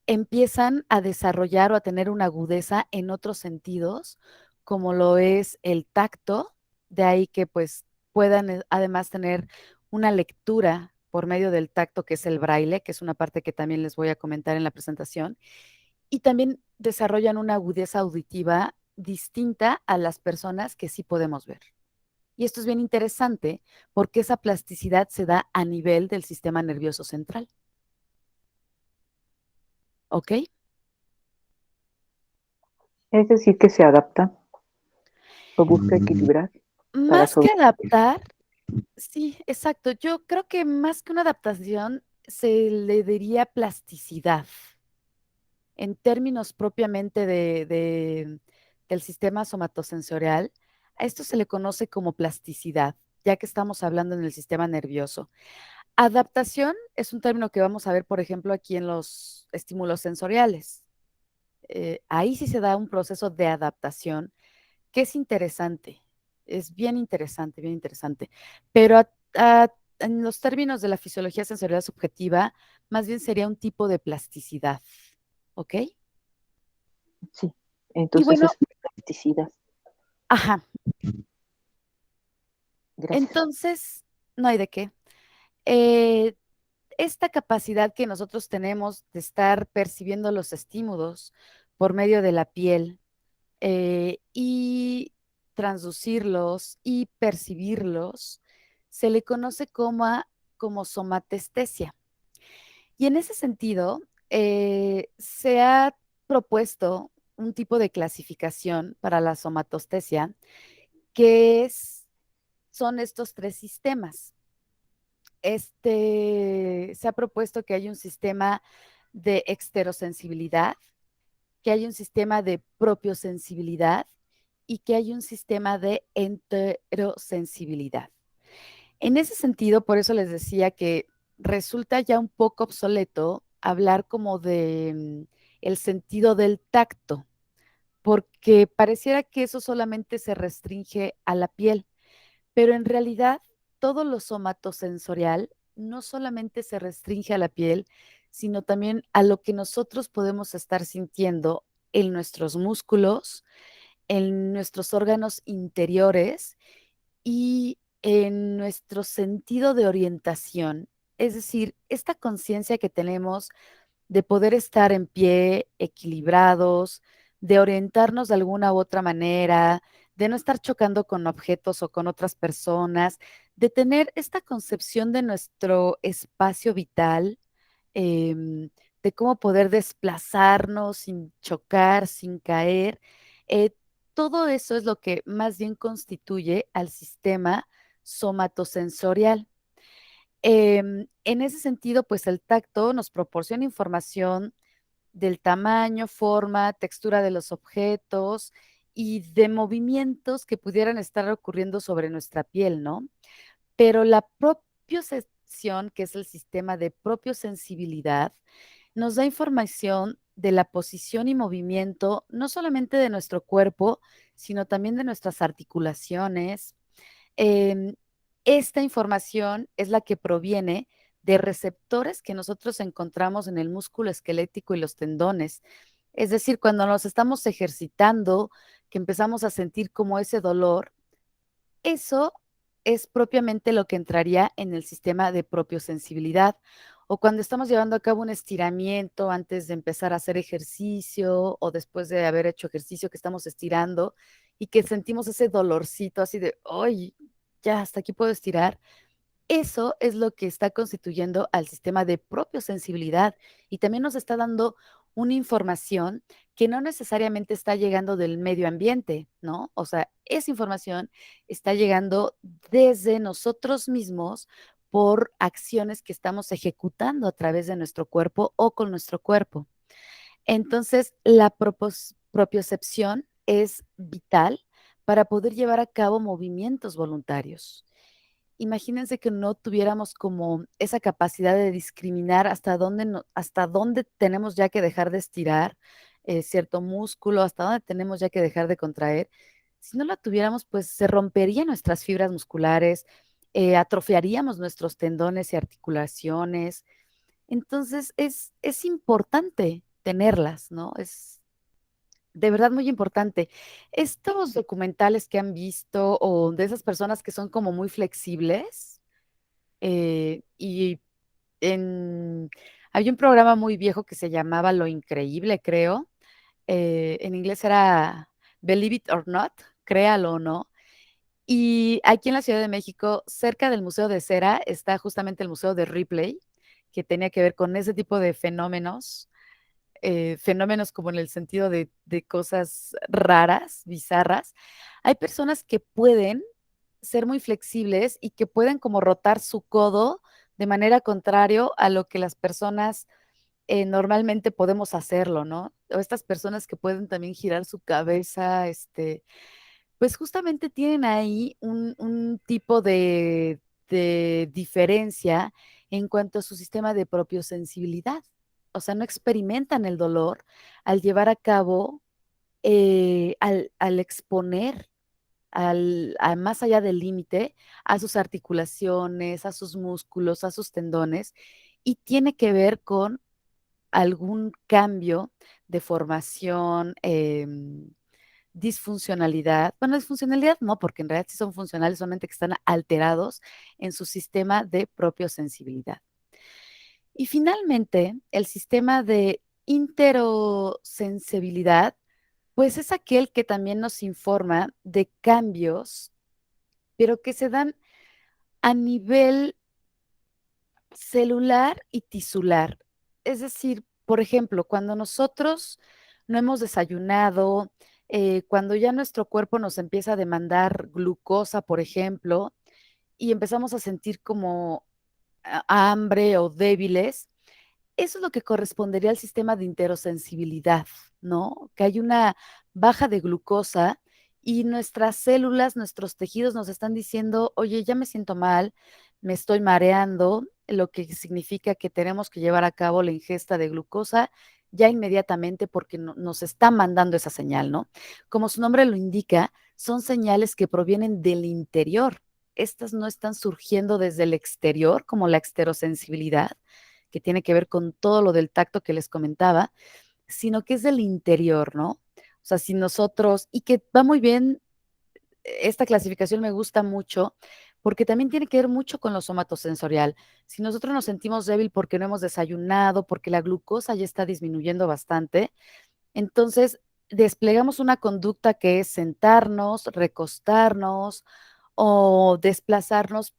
empiezan a desarrollar o a tener una agudeza en otros sentidos, como lo es el tacto, de ahí que pues puedan además tener una lectura por medio del tacto, que es el braille, que es una parte que también les voy a comentar en la presentación, y también desarrollan una agudeza auditiva distinta a las personas que sí podemos ver. Y esto es bien interesante porque esa plasticidad se da a nivel del sistema nervioso central. ¿Ok? Es decir, que se adapta o busca equilibrar para Más que sobrevivir. adaptar, sí, exacto. Yo creo que más que una adaptación se le diría plasticidad. En términos propiamente del sistema somatosensorial, a esto se le conoce como plasticidad, ya que estamos hablando en el sistema nervioso. Adaptación es un término que vamos a ver, por ejemplo, aquí en los estímulos sensoriales. Ahí sí se da un proceso de adaptación que es interesante, es bien interesante, bien interesante. Pero en los términos de la fisiología sensorial subjetiva, más bien sería un tipo de plasticidad, ¿ok? Sí, Y entonces bueno, es plasticidad. ajá, Gracias. entonces, no hay de qué. Eh, esta capacidad que nosotros tenemos de estar percibiendo los estímulos por medio de la piel y transducirlos y percibirlos, se le conoce como somatestesia. Y en ese sentido, se ha propuesto un tipo de clasificación para la somatostesia que son estos tres sistemas. Se ha propuesto que hay un sistema de exterosensibilidad, que hay un sistema de propiosensibilidad y que hay un sistema de enterosensibilidad. En ese sentido, por eso les decía que resulta ya un poco obsoleto hablar como de el sentido del tacto, porque pareciera que eso solamente se restringe a la piel, pero en realidad todo lo somatosensorial no solamente se restringe a la piel, sino también a lo que nosotros podemos estar sintiendo en nuestros músculos, en nuestros órganos interiores y en nuestro sentido de orientación. Es decir, esta conciencia que tenemos de poder estar en pie, equilibrados, de orientarnos de alguna u otra manera, de no estar chocando con objetos o con otras personas, de tener esta concepción de nuestro espacio vital, de cómo poder desplazarnos sin chocar, sin caer. eh, Todo eso es lo que más bien constituye al sistema somatosensorial. En ese sentido, pues el tacto nos proporciona información del tamaño, forma, textura de los objetos y de movimientos que pudieran estar ocurriendo sobre nuestra piel, ¿no? Pero la propiocepción, que es el sistema de propiosensibilidad, nos da información de la posición y movimiento, no solamente de nuestro cuerpo, sino también de nuestras articulaciones. Em, Esta información es la que proviene de receptores que nosotros encontramos en el músculo esquelético y los tendones. Es decir, cuando nos estamos ejercitando, que empezamos a sentir como ese dolor, eso es propiamente lo que entraría en el sistema de propiosensibilidad. O cuando estamos llevando a cabo un estiramiento antes de empezar a hacer ejercicio o después de haber hecho ejercicio que estamos estirando y que sentimos ese dolorcito así de, ¡ay! Ya, hasta aquí puedo estirar. Eso es lo que está constituyendo al sistema de propiosensibilidad y también nos está dando una información que no necesariamente está llegando del medio ambiente, ¿no? O sea, esa información está llegando desde nosotros mismos por acciones que estamos ejecutando a través de nuestro cuerpo o con nuestro cuerpo. Entonces, la propiocepción es vital para poder llevar a cabo movimientos voluntarios. Imagínense que no tuviéramos como esa capacidad de discriminar hasta dónde tenemos ya que dejar de estirar cierto músculo, hasta dónde tenemos ya que dejar de contraer. Si no la tuviéramos, pues se romperían nuestras fibras musculares, atrofiaríamos nuestros tendones y articulaciones. Entonces es importante tenerlas, ¿no? De verdad muy importante. Estos documentales que han visto o de esas personas que son como muy flexibles, y había un programa muy viejo que se llamaba Lo Increíble, creo. En inglés era Believe It or Not, créalo o no. Y aquí en la Ciudad de México, cerca del Museo de Cera, está justamente el Museo de Ripley, que tenía que ver con ese tipo de fenómenos, fenómenos como en el sentido de cosas raras, bizarras. Hay personas que pueden ser muy flexibles y que pueden como rotar su codo de manera contrario a lo que las personas normalmente podemos hacerlo, ¿no? O estas personas que pueden también girar su cabeza, pues justamente tienen ahí un tipo de diferencia en cuanto a su sistema de propiosensibilidad. O sea, no experimentan el dolor al llevar a cabo, al exponer más allá del límite a sus articulaciones, a sus músculos, a sus tendones, y tiene que ver con algún cambio de formación, disfuncionalidad. Bueno, disfuncionalidad no, porque en realidad sí son funcionales, solamente que están alterados en su sistema de propiosensibilidad. Y finalmente, el sistema de interosensibilidad, pues es aquel que también nos informa de cambios, pero que se dan a nivel celular y tisular. Es decir, por ejemplo, cuando nosotros no hemos desayunado, cuando ya nuestro cuerpo nos empieza a demandar glucosa, por ejemplo, y empezamos a sentir como hambre o débiles, eso es lo que correspondería al sistema de interosensibilidad, ¿no? Que hay una baja de glucosa y nuestras células, nuestros tejidos nos están diciendo, oye, ya me siento mal, me estoy mareando, lo que significa que tenemos que llevar a cabo la ingesta de glucosa ya inmediatamente porque nos está mandando esa señal, ¿no? Como su nombre lo indica, son señales que provienen del interior. Estas no están surgiendo desde el exterior, como la exterosensibilidad, que tiene que ver con todo lo del tacto que les comentaba, sino que es del interior, ¿no? O sea, si nosotros, y que va muy bien, esta clasificación me gusta mucho, porque también tiene que ver mucho con lo somatosensorial. Si nosotros nos sentimos débil porque no hemos desayunado, porque la glucosa ya está disminuyendo bastante, entonces desplegamos una conducta que es sentarnos, recostarnos o desplazarnos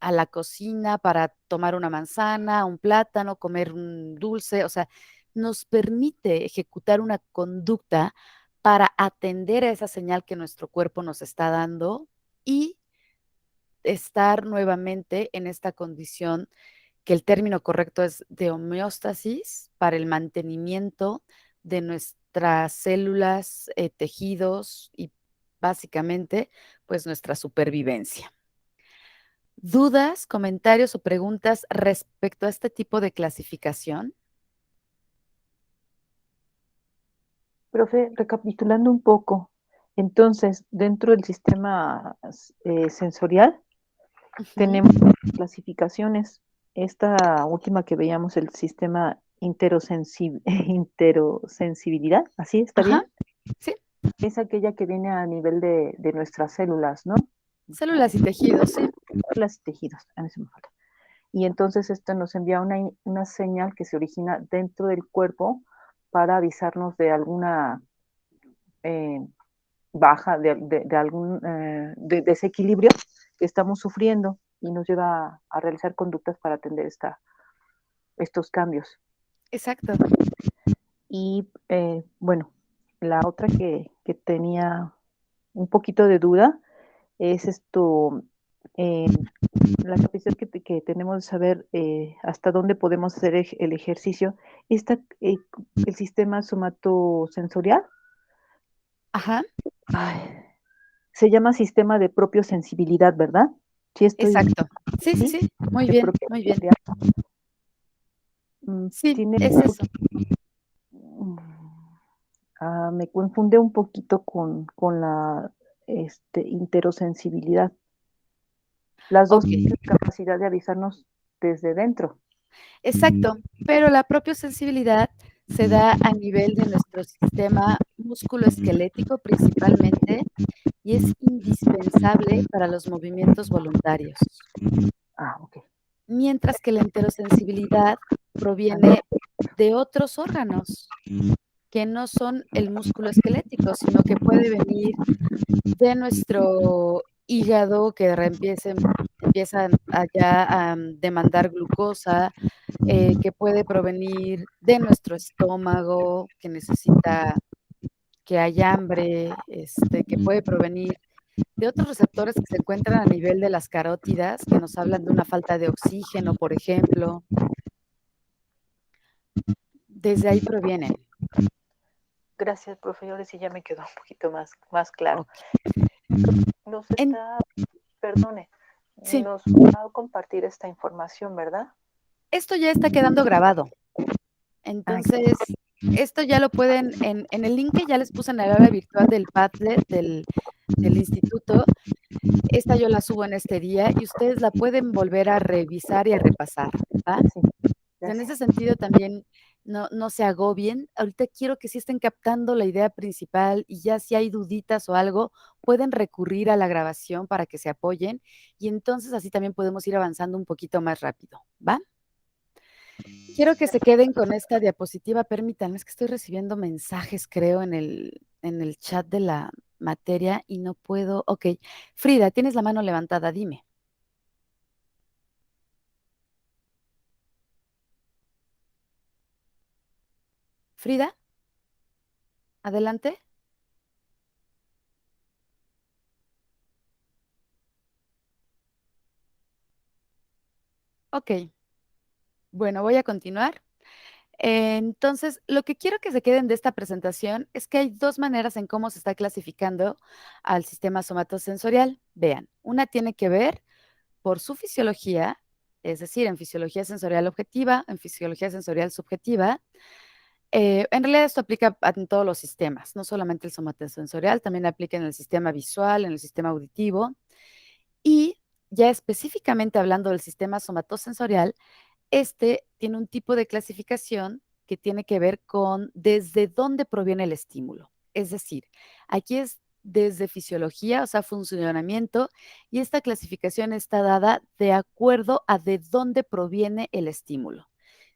a la cocina para tomar una manzana, un plátano, comer un dulce, o sea, nos permite ejecutar una conducta para atender a esa señal que nuestro cuerpo nos está dando y estar nuevamente en esta condición que el término correcto es de homeostasis para el mantenimiento de nuestras células, tejidos y básicamente pues nuestra supervivencia. ¿Dudas, comentarios o preguntas respecto a este tipo de clasificación? Profe, recapitulando un poco, entonces, dentro del sistema sensorial tenemos clasificaciones. Esta última que veíamos, el sistema interosensibilidad, ¿así está bien? Ajá, sí, Es aquella que viene a nivel de nuestras células, ¿no? células y tejidos, sí. Células y tejidos, a eso me falta. Y entonces esto nos envía una señal que se origina dentro del cuerpo para avisarnos de alguna baja, de algún desequilibrio que estamos sufriendo y nos lleva a realizar conductas para atender estos cambios. Exacto. Y bueno, la otra que tenía un poquito de duda es esto, la capacidad que tenemos de saber hasta dónde podemos hacer el ejercicio. El sistema somatosensorial Ajá, ay, se llama sistema de propiosensibilidad, ¿verdad? Sí, exacto. Sí, sí, ¿sí? sí. Muy De bien, muy bien. propiosensibilidad. Sí, Tiene es eso. me confunde un poquito con la interosensibilidad. Las dos Ok, tienen capacidad de avisarnos desde dentro. exacto. Pero la propia sensibilidad se da a nivel de nuestro sistema músculo esquelético principalmente y es indispensable para los movimientos voluntarios. Ah, ok. Mientras que la enterosensibilidad proviene de otros órganos que no son el músculo esquelético, sino que puede venir de nuestro hígado que empieza allá a demandar glucosa, que puede provenir de nuestro estómago, que necesita que hay hambre, que puede provenir de otros receptores que se encuentran a nivel de las carótidas, que nos hablan de una falta de oxígeno, por ejemplo. Desde ahí provienen. Gracias, profe. Ahora sí ya me quedó un poquito más claro. Ok. Nos En- está, perdone, Sí. nos va a compartir esta información, ¿verdad? Esto ya está quedando grabado. Ay, Entonces, esto ya lo pueden, en el link que ya les puse en el aula virtual del Padlet del instituto, esta yo la subo en este día y ustedes la pueden volver a revisar y a repasar, ¿va? sí, En ese gracias. sentido también no se agobien. Ahorita quiero que sí estén captando la idea principal y ya si hay duditas o algo, pueden recurrir a la grabación para que se apoyen y entonces así también podemos ir avanzando un poquito más rápido, ¿va? Quiero que se queden con esta diapositiva. Permítanme, es que estoy recibiendo mensajes, creo, en el chat de la materia y no puedo. Ok, Frida, tienes la mano levantada, dime. Frida, adelante. Ok, bueno, voy a continuar. Entonces, lo que quiero que se queden de esta presentación es que hay dos maneras en cómo se está clasificando al sistema somatosensorial. Vean, una tiene que ver por su fisiología, es decir, en fisiología sensorial objetiva, en fisiología sensorial subjetiva. En realidad esto aplica en todos los sistemas, no solamente el somatosensorial, también aplica en el sistema visual, en el sistema auditivo. Y ya específicamente hablando del sistema somatosensorial, este tiene un tipo de clasificación que tiene que ver con desde dónde proviene el estímulo. Es decir, aquí es desde fisiología, o sea, funcionamiento, y esta clasificación está dada de acuerdo a de dónde proviene el estímulo.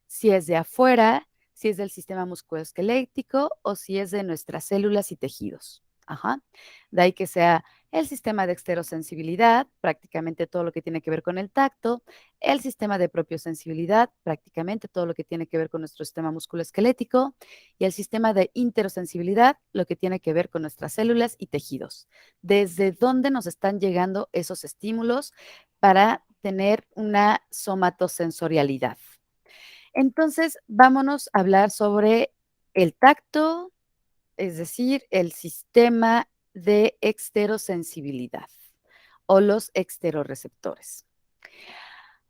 Si es de afuera, si es del sistema musculoesquelético o si es de nuestras células y tejidos. Ajá. De ahí que sea el sistema de exterosensibilidad, prácticamente todo lo que tiene que ver con el tacto, el sistema de propiosensibilidad, prácticamente todo lo que tiene que ver con nuestro sistema musculoesquelético, y el sistema de interosensibilidad, lo que tiene que ver con nuestras células y tejidos. ¿Desde dónde nos están llegando esos estímulos para tener una somatosensorialidad? Entonces, vámonos a hablar sobre el tacto, es decir, el sistema de exterosensibilidad o los exteroreceptores.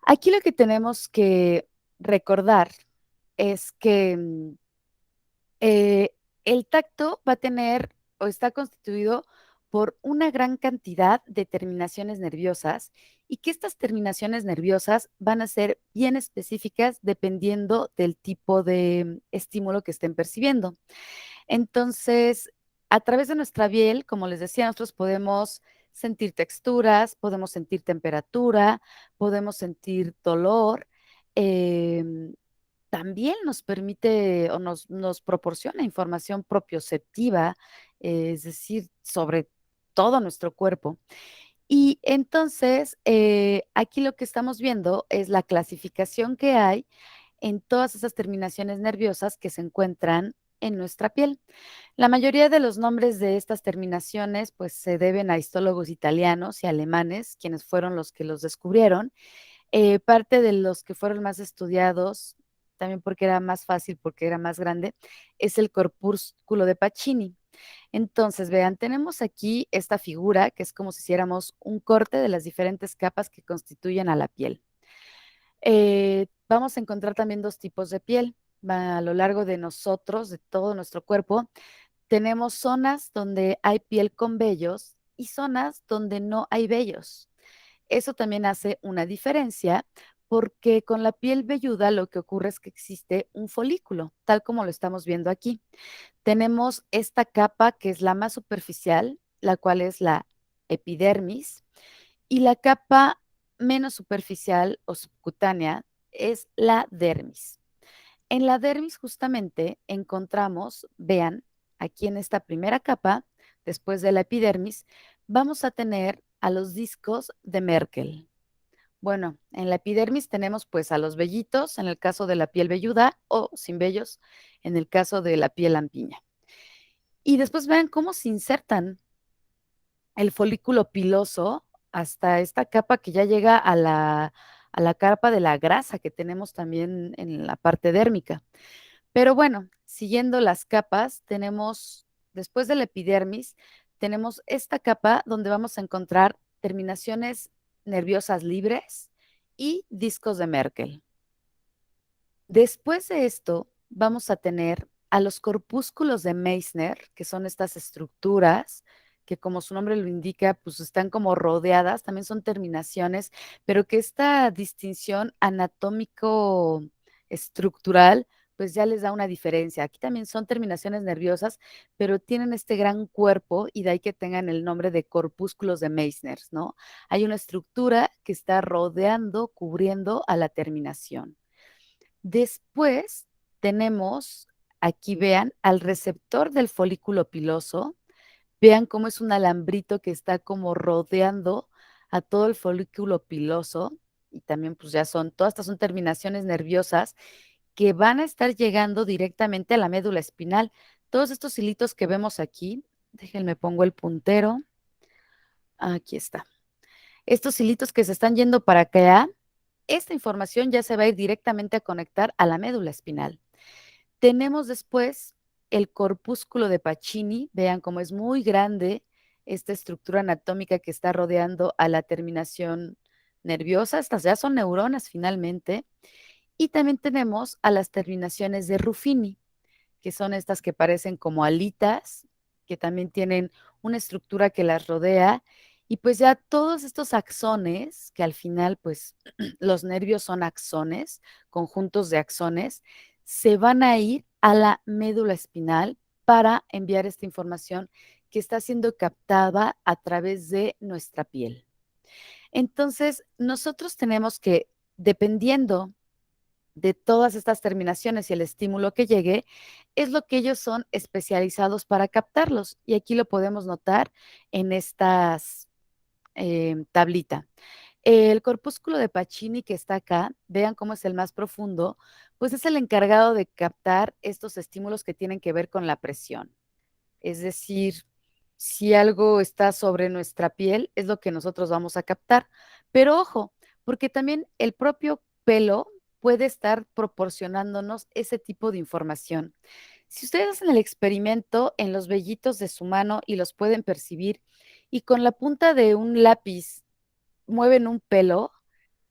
Aquí lo que tenemos que recordar es que el tacto va a tener o está constituido por una gran cantidad de terminaciones nerviosas y que estas terminaciones nerviosas van a ser bien específicas dependiendo del tipo de estímulo que estén percibiendo. Entonces, a través de nuestra piel, como les decía, nosotros podemos sentir texturas, podemos sentir temperatura, podemos sentir dolor. También nos permite o nos proporciona información propioceptiva, es decir, sobre todo nuestro cuerpo. Y entonces, aquí lo que estamos viendo es la clasificación que hay en todas esas terminaciones nerviosas que se encuentran en nuestra piel. La mayoría de los nombres de estas terminaciones pues se deben a histólogos italianos y alemanes, quienes fueron los que los descubrieron. Parte de los que fueron más estudiados, también porque era más fácil, porque era más grande, es el corpúsculo de Pacini. Entonces, vean, tenemos aquí esta figura que es como si hiciéramos un corte de las diferentes capas que constituyen a la piel. Vamos a encontrar también dos tipos de piel. A lo largo de nosotros, de todo nuestro cuerpo, tenemos zonas donde hay piel con vellos y zonas donde no hay vellos. Eso también hace una diferencia porque con la piel velluda lo que ocurre es que existe un folículo, tal como lo estamos viendo aquí. Tenemos esta capa que es la más superficial, la cual es la epidermis, y la capa menos superficial o subcutánea es la dermis. En la dermis justamente encontramos, vean, aquí en esta primera capa, después de la epidermis, vamos a tener a los discos de Merkel. Bueno, en la epidermis tenemos pues a los vellitos, en el caso de la piel velluda, o sin vellos, en el caso de la piel lampiña. Y después vean cómo se insertan el folículo piloso hasta esta capa que ya llega a la capa de la grasa que tenemos también en la parte dérmica. Pero bueno, siguiendo las capas, tenemos, después de la epidermis, tenemos esta capa donde vamos a encontrar terminaciones nerviosas libres y discos de Merkel. Después de esto, vamos a tener a los corpúsculos de Meissner, que son estas estructuras que, como su nombre lo indica, pues están como rodeadas, también son terminaciones, pero que esta distinción anatómico-estructural, pues ya les da una diferencia. Aquí también son terminaciones nerviosas, pero tienen este gran cuerpo y de ahí que tengan el nombre de corpúsculos de Meissner, ¿no? Hay una estructura que está rodeando, cubriendo a la terminación. Después tenemos, aquí vean, al receptor del folículo piloso. Vean cómo es un alambrito que está como rodeando a todo el folículo piloso. Y también pues ya son, todas estas son terminaciones nerviosas que van a estar llegando directamente a la médula espinal. Todos estos hilitos que vemos aquí, déjenme pongo el puntero. Aquí está. Estos hilitos que se están yendo para acá, esta información ya se va a ir directamente a conectar a la médula espinal. Tenemos después el corpúsculo de Pacini. Vean cómo es muy grande esta estructura anatómica que está rodeando a la terminación nerviosa. Estas ya son neuronas finalmente. Y también tenemos a las terminaciones de Ruffini, que son estas que parecen como alitas, que también tienen una estructura que las rodea. Y pues ya todos estos axones, que al final pues los nervios son axones, conjuntos de axones, se van a ir a la médula espinal para enviar esta información que está siendo captada a través de nuestra piel. Entonces, nosotros tenemos que, dependiendo de todas estas terminaciones y el estímulo que llegue, es lo que ellos son especializados para captarlos. Y aquí lo podemos notar en estas tablita. El corpúsculo de Pacini que está acá, vean cómo es el más profundo, pues es el encargado de captar estos estímulos que tienen que ver con la presión. Es decir, si algo está sobre nuestra piel, es lo que nosotros vamos a captar. Pero ojo, porque también el propio pelo puede estar proporcionándonos ese tipo de información. Si ustedes hacen el experimento en los vellitos de su mano y los pueden percibir, y con la punta de un lápiz mueven un pelo,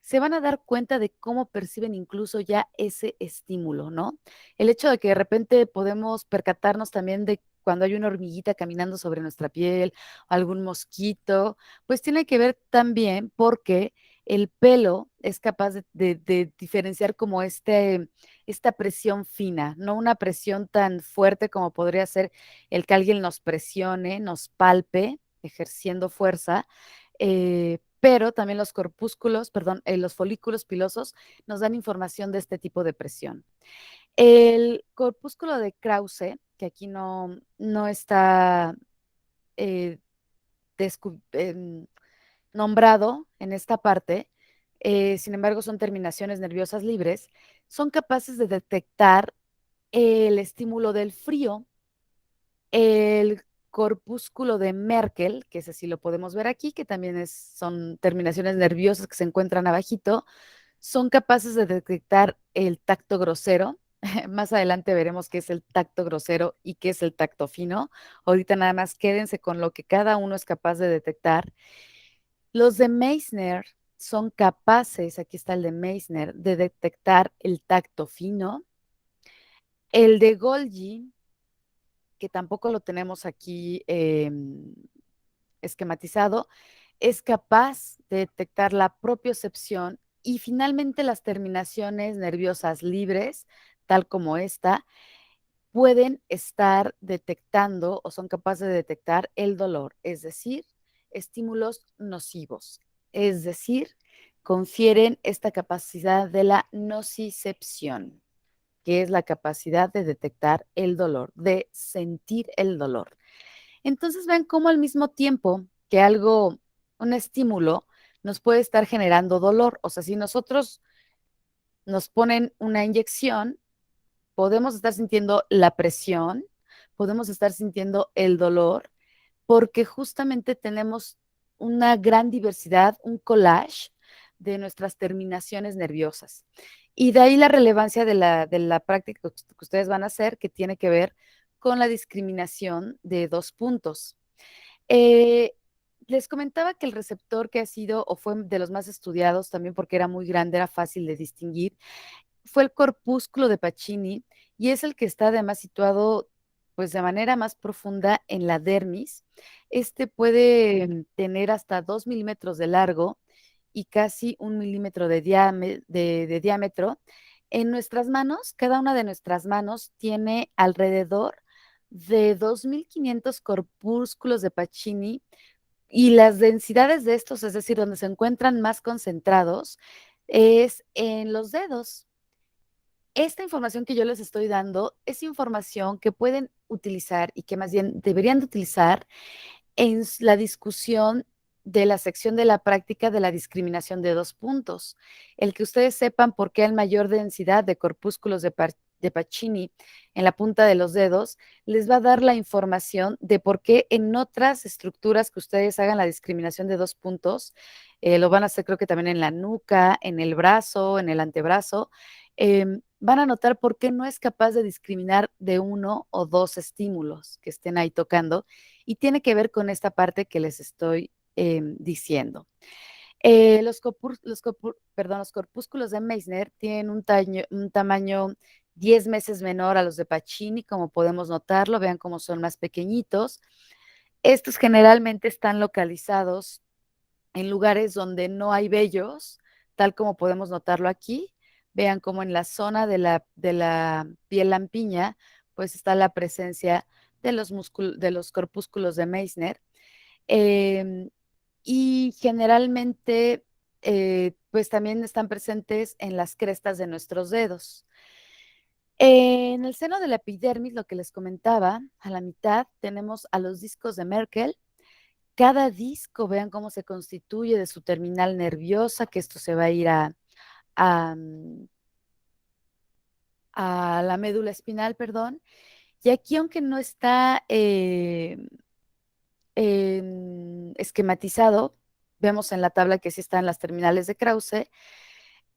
se van a dar cuenta de cómo perciben incluso ya ese estímulo, ¿no? El hecho de que de repente podemos percatarnos también de cuando hay una hormiguita caminando sobre nuestra piel, algún mosquito, pues tiene que ver también porque el pelo es capaz de diferenciar como esta presión fina, no una presión tan fuerte como podría ser el que alguien nos presione, nos palpe, ejerciendo fuerza, pero también los corpúsculos, perdón, los folículos pilosos nos dan información de este tipo de presión. El corpúsculo de Krause, que aquí no está nombrado en esta parte, sin embargo son terminaciones nerviosas libres, son capaces de detectar el estímulo del frío. El corpúsculo de Merkel, que ese sí lo podemos ver aquí, que también son terminaciones nerviosas que se encuentran abajito, son capaces de detectar el tacto grosero. Más adelante veremos qué es el tacto grosero y qué es el tacto fino. Ahorita nada más quédense con lo que cada uno es capaz de detectar. Los de Meissner son capaces, aquí está el de Meissner, de detectar el tacto fino. El de Golgi, que tampoco lo tenemos aquí esquematizado, es capaz de detectar la propiocepción Y finalmente las terminaciones nerviosas libres, tal como esta, pueden estar detectando o son capaces de detectar el dolor, es decir, estímulos nocivos, es decir, confieren esta capacidad de la nocicepción, que es la capacidad de detectar el dolor, de sentir el dolor. Entonces ven cómo al mismo tiempo que algo, un estímulo, nos puede estar generando dolor. O sea, si nosotros nos ponen una inyección, podemos estar sintiendo la presión, podemos estar sintiendo el dolor, porque justamente tenemos una gran diversidad, un collage de nuestras terminaciones nerviosas. Y de ahí la relevancia de la práctica que ustedes van a hacer, que tiene que ver con la discriminación de 2 puntos. Les comentaba que el receptor que ha sido o fue de los más estudiados también porque era muy grande, era fácil de distinguir, fue el corpúsculo de Pacini y es el que está además situado pues de manera más profunda en la dermis. Este puede tener hasta 2 milímetros de largo y casi 1 milímetro de diámetro. En nuestras manos, cada una de nuestras manos tiene alrededor de 2.500 corpúsculos de Pacini y las densidades de estos, es decir, donde se encuentran más concentrados, es en los dedos. Esta información que yo les estoy dando es información que pueden utilizar y que más bien deberían de utilizar en la discusión de la sección de la práctica de la discriminación de 2 puntos. El que ustedes sepan por qué hay mayor densidad de corpúsculos de Pacini en la punta de los dedos les va a dar la información de por qué en otras estructuras que ustedes hagan la discriminación de 2 puntos, lo van a hacer creo que también en la nuca, en el brazo, en el antebrazo, van a notar por qué no es capaz de discriminar de 1 o 2 estímulos que estén ahí tocando y tiene que ver con esta parte que les estoy diciendo. Los corpúsculos de Meissner tienen un tamaño 10 veces menor a los de Pacini, como podemos notarlo, vean cómo son más pequeñitos. Estos generalmente están localizados en lugares donde no hay vellos, tal como podemos notarlo aquí. Vean cómo en la zona de la piel lampiña, pues está la presencia de los corpúsculos de Meissner. Y generalmente, pues también están presentes en las crestas de nuestros dedos. En el seno de la epidermis, lo que les comentaba, a la mitad tenemos a los discos de Merkel. Cada disco, vean cómo se constituye de su terminal nerviosa, que esto se va a ir a, a la médula espinal, perdón. Y aquí, aunque no está esquematizado, vemos en la tabla que sí están las terminales de Krause.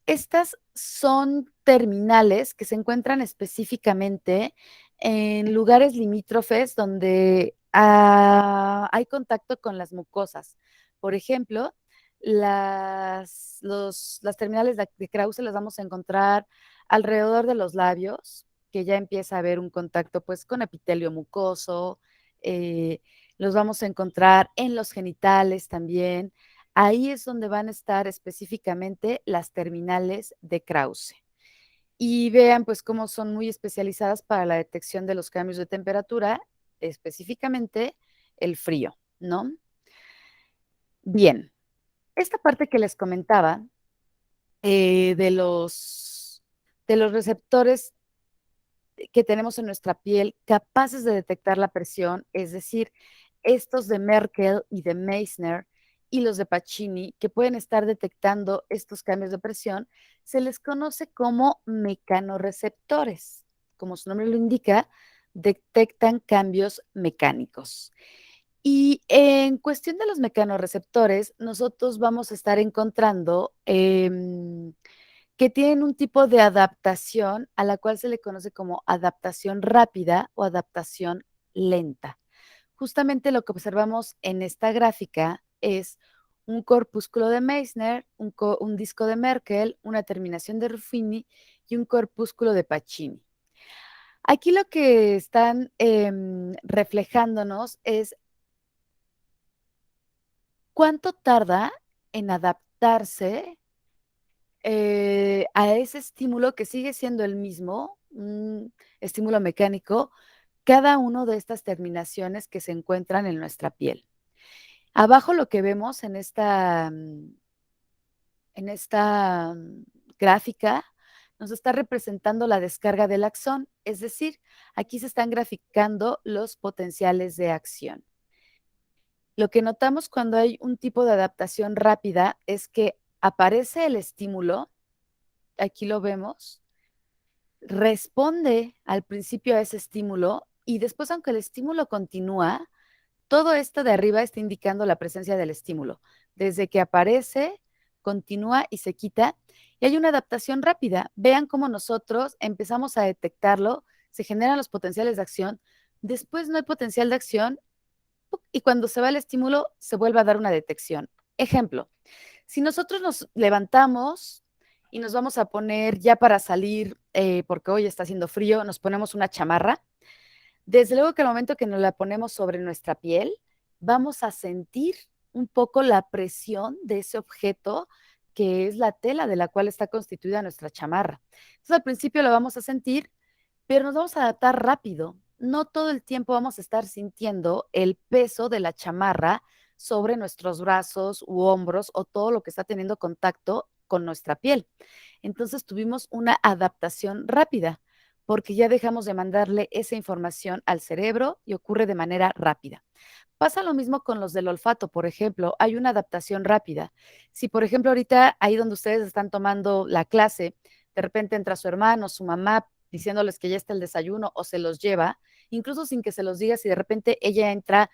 Estas son terminales que se encuentran específicamente en lugares limítrofes donde hay contacto con las mucosas. Por ejemplo, las terminales de Krause las vamos a encontrar alrededor de los labios, que ya empieza a haber un contacto pues con epitelio mucoso, los vamos a encontrar en los genitales también. Ahí es donde van a estar específicamente las terminales de Krause. Y vean pues cómo son muy especializadas para la detección de los cambios de temperatura, específicamente el frío, ¿no? Bien, esta parte que les comentaba de los receptores que tenemos en nuestra piel capaces de detectar la presión, es decir, estos de Merkel y de Meissner y los de Pacini, que pueden estar detectando estos cambios de presión, se les conoce como mecanorreceptores. Como su nombre lo indica, detectan cambios mecánicos. Y en cuestión de los mecanorreceptores, nosotros vamos a estar encontrando que tienen un tipo de adaptación a la cual se le conoce como adaptación rápida o adaptación lenta. Justamente lo que observamos en esta gráfica es un corpúsculo de Meissner, un disco de Merkel, una terminación de Ruffini y un corpúsculo de Pacini. Aquí lo que están reflejándonos es cuánto tarda en adaptarse a ese estímulo que sigue siendo el mismo, un estímulo mecánico, cada una de estas terminaciones que se encuentran en nuestra piel. Abajo lo que vemos en esta gráfica nos está representando la descarga del axón, es decir, aquí se están graficando los potenciales de acción. Lo que notamos cuando hay un tipo de adaptación rápida es que aparece el estímulo, aquí lo vemos, responde al principio a ese estímulo y después, aunque el estímulo continúa, todo esto de arriba está indicando la presencia del estímulo. Desde que aparece, continúa y se quita. Y hay una adaptación rápida. Vean cómo nosotros empezamos a detectarlo, se generan los potenciales de acción, después no hay potencial de acción y cuando se va el estímulo se vuelve a dar una detección. Ejemplo, si nosotros nos levantamos y nos vamos a poner ya para salir, porque hoy está haciendo frío, nos ponemos una chamarra, desde luego que al momento que nos la ponemos sobre nuestra piel, vamos a sentir un poco la presión de ese objeto que es la tela de la cual está constituida nuestra chamarra. Entonces al principio lo vamos a sentir, pero nos vamos a adaptar rápido. No todo el tiempo vamos a estar sintiendo el peso de la chamarra sobre nuestros brazos u hombros o todo lo que está teniendo contacto con nuestra piel. Entonces tuvimos una adaptación rápida porque ya dejamos de mandarle esa información al cerebro y ocurre de manera rápida. Pasa lo mismo con los del olfato, por ejemplo, hay una adaptación rápida. Si, por ejemplo, ahorita ahí donde ustedes están tomando la clase, de repente entra su hermano, su mamá, diciéndoles que ya está el desayuno o se los lleva, incluso sin que se los diga, si de repente ella entra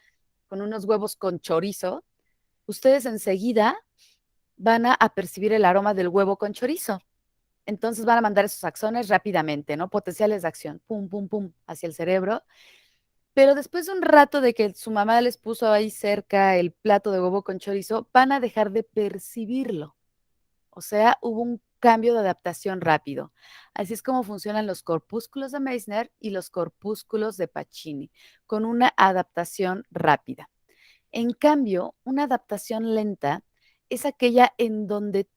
con unos huevos con chorizo, ustedes enseguida van a percibir el aroma del huevo con chorizo. Entonces van a mandar esos axones rápidamente, ¿no? Potenciales de acción, pum, pum, pum, hacia el cerebro. Pero después de un rato de que su mamá les puso ahí cerca el plato de huevo con chorizo, van a dejar de percibirlo. O sea, hubo un cambio de adaptación rápido. Así es como funcionan los corpúsculos de Meissner y los corpúsculos de Pacini, con una adaptación rápida. En cambio, una adaptación lenta es aquella en donde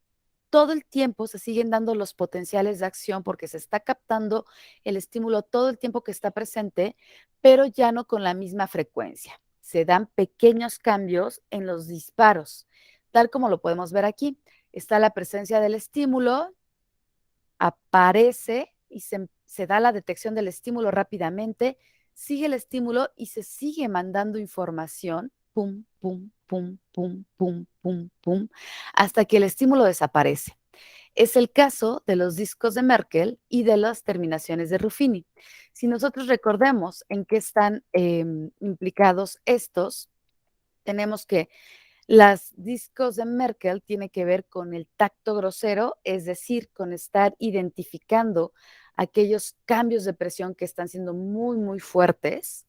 todo el tiempo se siguen dando los potenciales de acción porque se está captando el estímulo todo el tiempo que está presente, pero ya no con la misma frecuencia. Se dan pequeños cambios en los disparos, tal como lo podemos ver aquí. Está la presencia del estímulo, aparece y se da la detección del estímulo rápidamente, sigue el estímulo y se sigue mandando información, pum, pum, pum, pum, pum, pum, pum, hasta que el estímulo desaparece. Es el caso de los discos de Merkel y de las terminaciones de Ruffini. Si nosotros recordemos en qué están implicados estos, tenemos que los discos de Merkel tienen que ver con el tacto grosero, es decir, con estar identificando aquellos cambios de presión que están siendo muy, muy fuertes,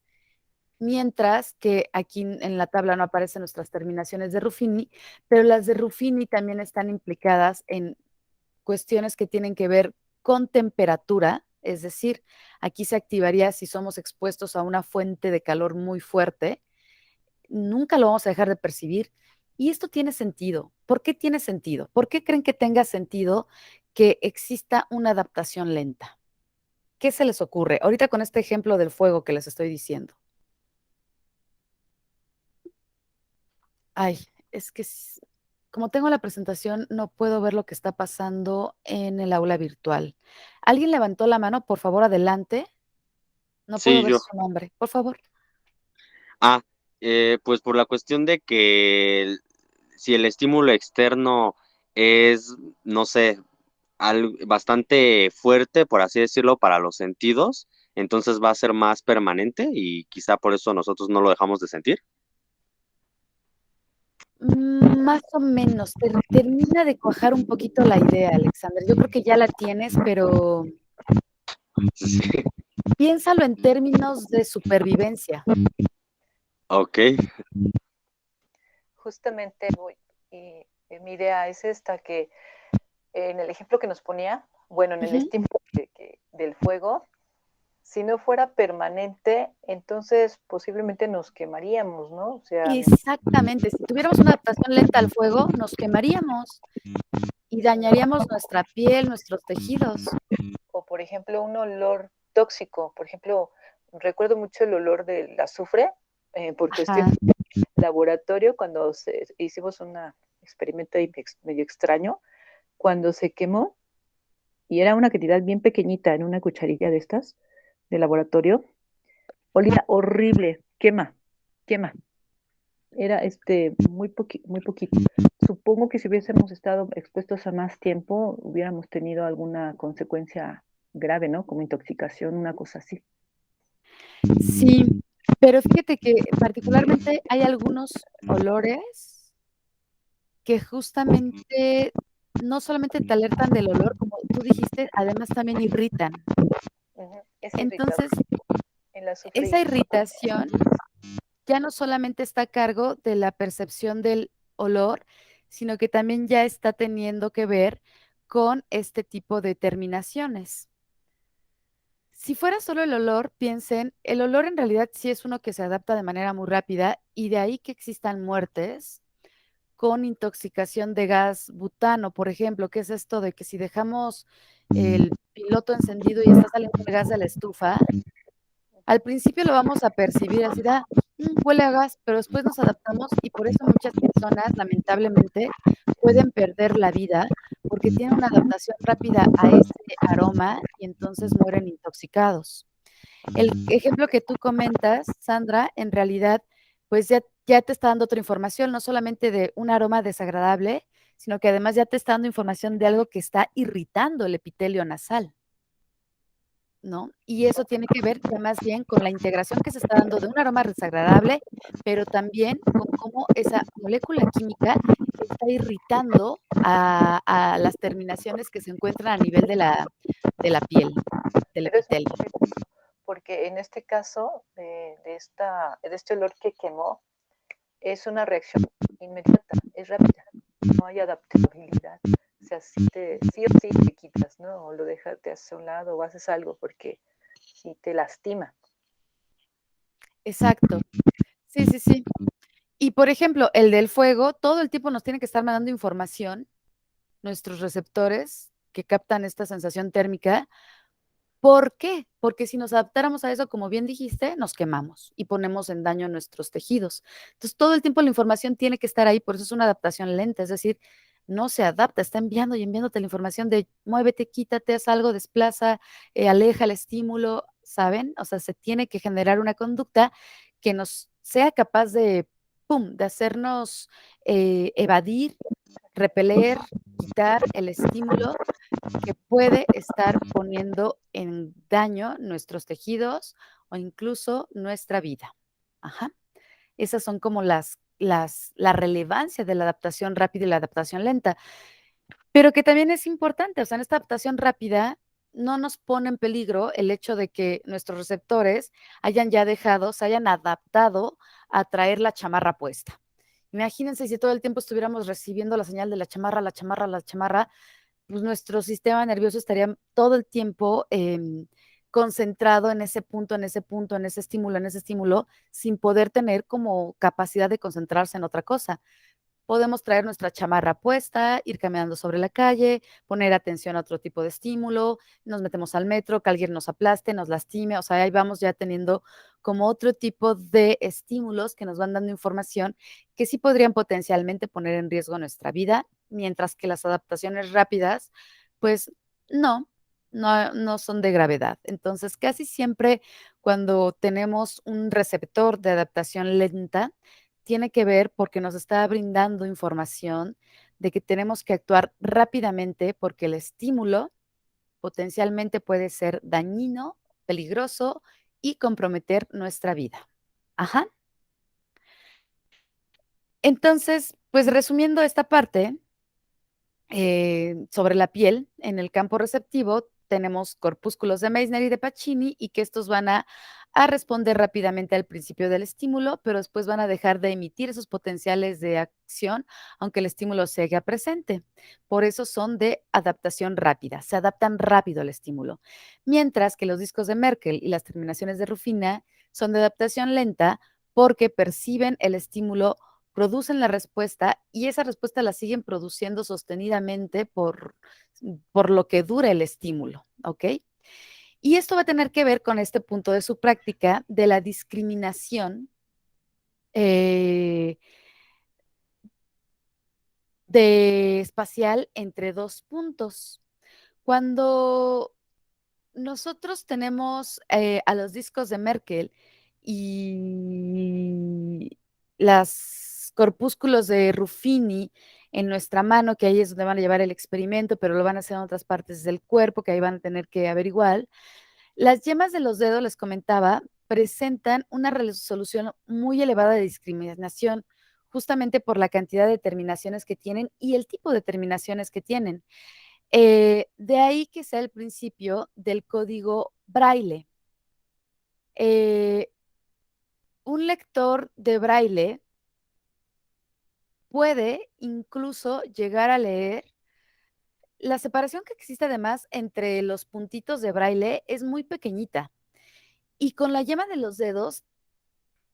mientras que aquí en la tabla no aparecen nuestras terminaciones de Ruffini, pero las de Ruffini también están implicadas en cuestiones que tienen que ver con temperatura, es decir, aquí se activaría si somos expuestos a una fuente de calor muy fuerte, nunca lo vamos a dejar de percibir. Y esto tiene sentido. ¿Por qué tiene sentido? ¿Por qué creen que tenga sentido que exista una adaptación lenta? ¿Qué se les ocurre? Ahorita con este ejemplo del fuego que les estoy diciendo. Ay, es que como tengo la presentación, no puedo ver lo que está pasando en el aula virtual. ¿Alguien levantó la mano? Por favor, adelante. No puedo Sí, ver yo. su nombre. Por favor. Ah, pues por la cuestión de que si el estímulo externo es, no sé, bastante fuerte, por así decirlo, para los sentidos, entonces va a ser más permanente y quizá por eso nosotros no lo dejamos de sentir. Más o menos. Termina de cuajar un poquito la idea, Alexander. Yo creo que ya la tienes, pero Sí. piénsalo en términos de supervivencia. Ok, Justamente mi idea es esta, que en el ejemplo que nos ponía, bueno, en el estímulo del fuego, si no fuera permanente, entonces posiblemente nos quemaríamos, ¿no? O sea, Exactamente. Si tuviéramos una adaptación lenta al fuego, nos quemaríamos. y dañaríamos nuestra piel, nuestros tejidos. O por ejemplo, un olor tóxico. Por ejemplo, recuerdo mucho el olor del azufre por cuestión Ajá. de laboratorio, cuando hicimos un experimento medio extraño, cuando se quemó, y era una cantidad bien pequeñita en una cucharilla de estas de laboratorio, olía horrible, quema, quema. Era muy poquito. Supongo que si hubiésemos estado expuestos a más tiempo, hubiéramos tenido alguna consecuencia grave, ¿no? Como intoxicación, una cosa así. Sí, pero fíjate que particularmente hay algunos olores que justamente no solamente te alertan del olor, como tú dijiste, además también irritan. Es irritante. Entonces, El azufre esa irrita. irritación ya no solamente está a cargo de la percepción del olor, sino que también ya está teniendo que ver con este tipo de terminaciones. Si fuera solo el olor, piensen, el olor en realidad sí es uno que se adapta de manera muy rápida y de ahí que existan muertes con intoxicación de gas butano, por ejemplo, que es esto de que si dejamos el piloto encendido y está saliendo el gas de la estufa, al principio lo vamos a percibir así, huele a gas, pero después nos adaptamos y por eso muchas personas, lamentablemente, pueden perder la vida porque tienen una adaptación rápida a ese aroma y entonces mueren intoxicados. El ejemplo que tú comentas, Sandra, en realidad, pues ya te está dando otra información, no solamente de un aroma desagradable, sino que además ya te está dando información de algo que está irritando el epitelio nasal, ¿no? Y eso tiene que ver ya más bien con la integración que se está dando de un aroma desagradable, pero también con cómo esa molécula química está irritando a las terminaciones que se encuentran a nivel de la piel, del Pero es muy epitelio. curioso, porque en este caso, de este olor que quemó, es una reacción inmediata, es rápida, no hay adaptabilidad. O sea, sí o sí te quitas, ¿no? O lo dejas, te haces a un lado o haces algo porque sí te lastima. Exacto. Sí, sí, sí. Y por ejemplo, el del fuego, todo el tiempo nos tiene que estar mandando información, nuestros receptores que captan esta sensación térmica. ¿Por qué? Porque si nos adaptáramos a eso, como bien dijiste, nos quemamos y ponemos en daño nuestros tejidos. Entonces, todo el tiempo la información tiene que estar ahí, por eso es una adaptación lenta, es decir, no se adapta, está enviando y enviándote la información de muévete, quítate, haz algo, desplaza, aleja el estímulo, ¿saben? O sea, se tiene que generar una conducta que nos sea capaz de, ¡pum!, de hacernos evadir, repeler, quitar el estímulo que puede estar poniendo en daño nuestros tejidos o incluso nuestra vida. Ajá. Esas son como la relevancia de la adaptación rápida y la adaptación lenta, pero que también es importante, o sea, en esta adaptación rápida no nos pone en peligro el hecho de que nuestros receptores hayan ya dejado, se hayan adaptado a traer la chamarra puesta. Imagínense si todo el tiempo estuviéramos recibiendo la señal de la chamarra, la chamarra, la chamarra, pues nuestro sistema nervioso estaría todo el tiempo concentrado en ese punto, en ese punto, en ese estímulo, sin poder tener como capacidad de concentrarse en otra cosa. Podemos traer nuestra chamarra puesta, ir caminando sobre la calle, poner atención a otro tipo de estímulo, nos metemos al metro, que alguien nos aplaste, nos lastime, o sea, ahí vamos ya teniendo como otro tipo de estímulos que nos van dando información que sí podrían potencialmente poner en riesgo nuestra vida, mientras que las adaptaciones rápidas, pues no son de gravedad. Entonces, casi siempre cuando tenemos un receptor de adaptación lenta, tiene que ver porque nos está brindando información de que tenemos que actuar rápidamente porque el estímulo potencialmente puede ser dañino, peligroso y comprometer nuestra vida. Ajá. Entonces, pues resumiendo esta parte, sobre la piel, en el campo receptivo tenemos corpúsculos de Meissner y de Pacini y que estos van a responder rápidamente al principio del estímulo, pero después van a dejar de emitir esos potenciales de acción, aunque el estímulo siga presente. Por eso son de adaptación rápida, se adaptan rápido al estímulo. Mientras que los discos de Merkel y las terminaciones de Rufina son de adaptación lenta porque perciben el estímulo producen la respuesta y esa respuesta la siguen produciendo sostenidamente por lo que dura el estímulo, ¿ok? Y esto va a tener que ver con este punto de su práctica de la discriminación de espacial entre dos puntos. Cuando nosotros tenemos a los discos de Merkel y los corpúsculos de Ruffini en nuestra mano, que ahí es donde van a llevar el experimento, pero lo van a hacer en otras partes del cuerpo, que ahí van a tener que averiguar. Las yemas de los dedos, les comentaba, presentan una resolución muy elevada de discriminación, justamente por la cantidad de terminaciones que tienen y el tipo de terminaciones que tienen. De ahí que sea el principio del código Braille. Un lector de Braille puede incluso llegar a leer. La separación que existe además entre los puntitos de Braille es muy pequeñita y con la yema de los dedos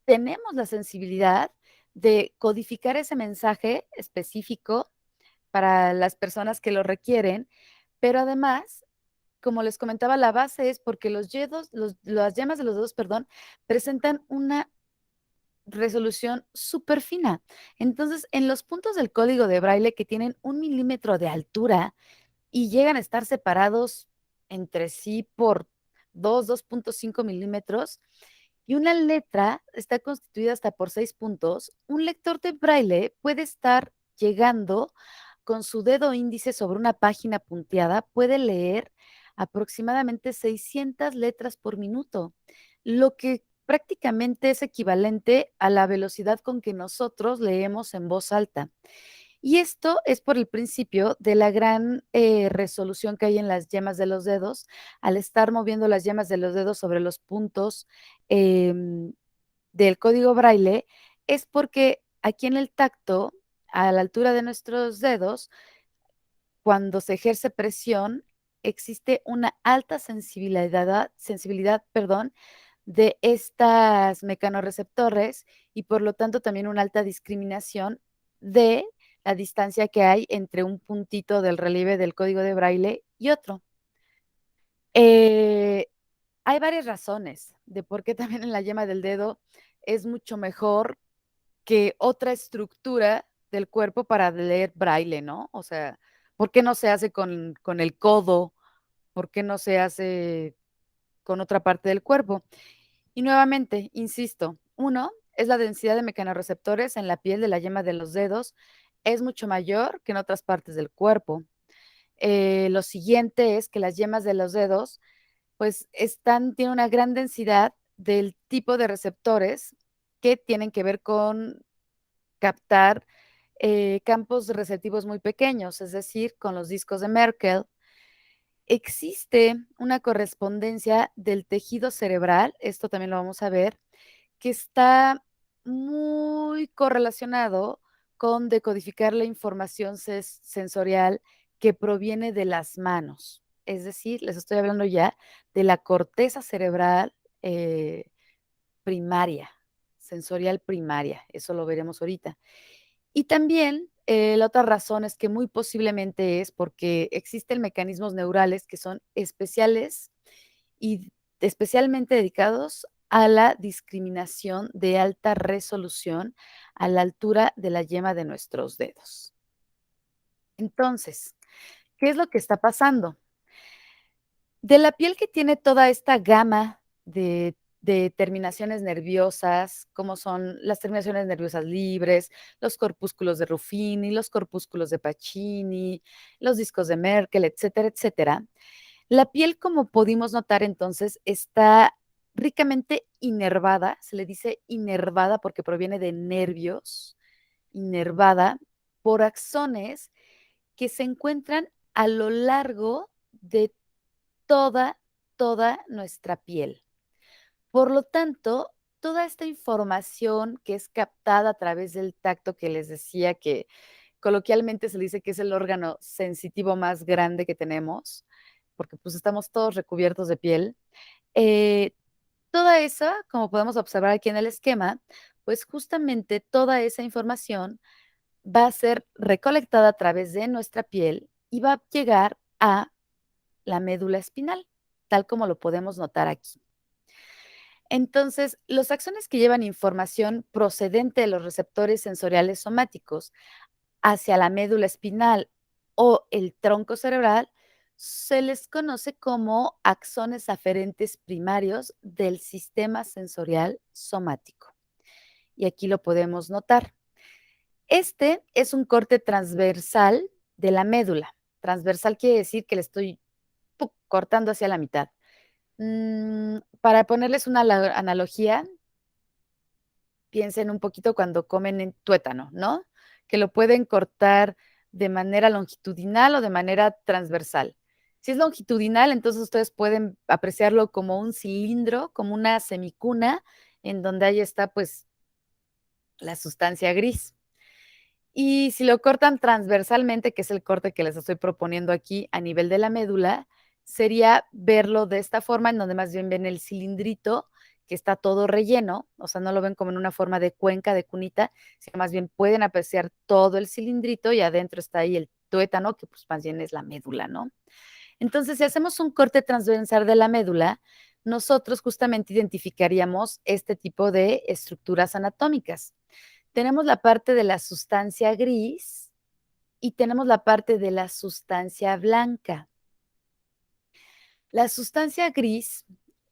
tenemos la sensibilidad de codificar ese mensaje específico para las personas que lo requieren, pero además, como les comentaba, la base es porque las yemas de los dedos, perdón, presentan una resolución súper fina. Entonces, en los puntos del código de Braille que tienen 1 milímetro de altura y llegan a estar separados entre sí por 2.5 milímetros, y una letra está constituida hasta por 6 puntos, un lector de Braille puede estar llegando con su dedo índice sobre una página punteada, puede leer aproximadamente 600 letras por minuto, lo que prácticamente es equivalente a la velocidad con que nosotros leemos en voz alta. Y esto es por el principio de la gran resolución que hay en las yemas de los dedos. Al estar moviendo las yemas de los dedos sobre los puntos del código Braille, es porque aquí en el tacto, a la altura de nuestros dedos, cuando se ejerce presión, existe una alta sensibilidad, de estas mecanorreceptores y por lo tanto también una alta discriminación de la distancia que hay entre un puntito del relieve del código de Braille y otro. Hay varias razones de por qué también en la yema del dedo es mucho mejor que otra estructura del cuerpo para leer Braille, ¿no? O sea, ¿por qué no se hace con el codo? ¿Por qué no se hace con otra parte del cuerpo? Y nuevamente, insisto, uno es la densidad de mecanorreceptores en la piel de la yema de los dedos, es mucho mayor que en otras partes del cuerpo. Lo siguiente es que las yemas de los dedos, pues, tienen una gran densidad del tipo de receptores que tienen que ver con captar campos receptivos muy pequeños, es decir, con los discos de Merkel. Existe una correspondencia del tejido cerebral, esto también lo vamos a ver, que está muy correlacionado con decodificar la información sensorial que proviene de las manos. Es decir, les estoy hablando ya de la corteza cerebral primaria, sensorial primaria. Eso lo veremos ahorita. Y también la otra razón es que muy posiblemente es porque existen mecanismos neurales que son especiales y especialmente dedicados a la discriminación de alta resolución a la altura de la yema de nuestros dedos. Entonces, ¿qué es lo que está pasando? De la piel que tiene toda esta gama de terminaciones nerviosas, como son las terminaciones nerviosas libres, los corpúsculos de Ruffini, los corpúsculos de Pacini, los discos de Merkel, etcétera, etcétera. La piel, como pudimos notar entonces, está ricamente inervada, se le dice inervada porque proviene de nervios, inervada por axones que se encuentran a lo largo de toda nuestra piel. Por lo tanto, toda esta información que es captada a través del tacto, que les decía que coloquialmente se le dice que es el órgano sensitivo más grande que tenemos, porque pues estamos todos recubiertos de piel, toda esa, como podemos observar aquí en el esquema, pues justamente toda esa información va a ser recolectada a través de nuestra piel y va a llegar a la médula espinal, tal como lo podemos notar aquí. Entonces, los axones que llevan información procedente de los receptores sensoriales somáticos hacia la médula espinal o el tronco cerebral se les conoce como axones aferentes primarios del sistema sensorial somático. Y aquí lo podemos notar. Este es un corte transversal de la médula. Transversal quiere decir que le estoy cortando hacia la mitad. Para ponerles una analogía, piensen un poquito cuando comen en tuétano, ¿no? Que lo pueden cortar de manera longitudinal o de manera transversal. Si es longitudinal, entonces ustedes pueden apreciarlo como un cilindro, como una semicuna, en donde ahí está pues la sustancia gris. Y si lo cortan transversalmente, que es el corte que les estoy proponiendo aquí a nivel de la médula, sería verlo de esta forma, en donde más bien ven el cilindrito que está todo relleno, o sea, no lo ven como en una forma de cuenca, de cunita, sino más bien pueden apreciar todo el cilindrito y adentro está ahí el tuétano, que pues más bien es la médula, ¿no? Entonces, si hacemos un corte transversal de la médula, nosotros justamente identificaríamos este tipo de estructuras anatómicas. Tenemos la parte de la sustancia gris y tenemos la parte de la sustancia blanca. La sustancia gris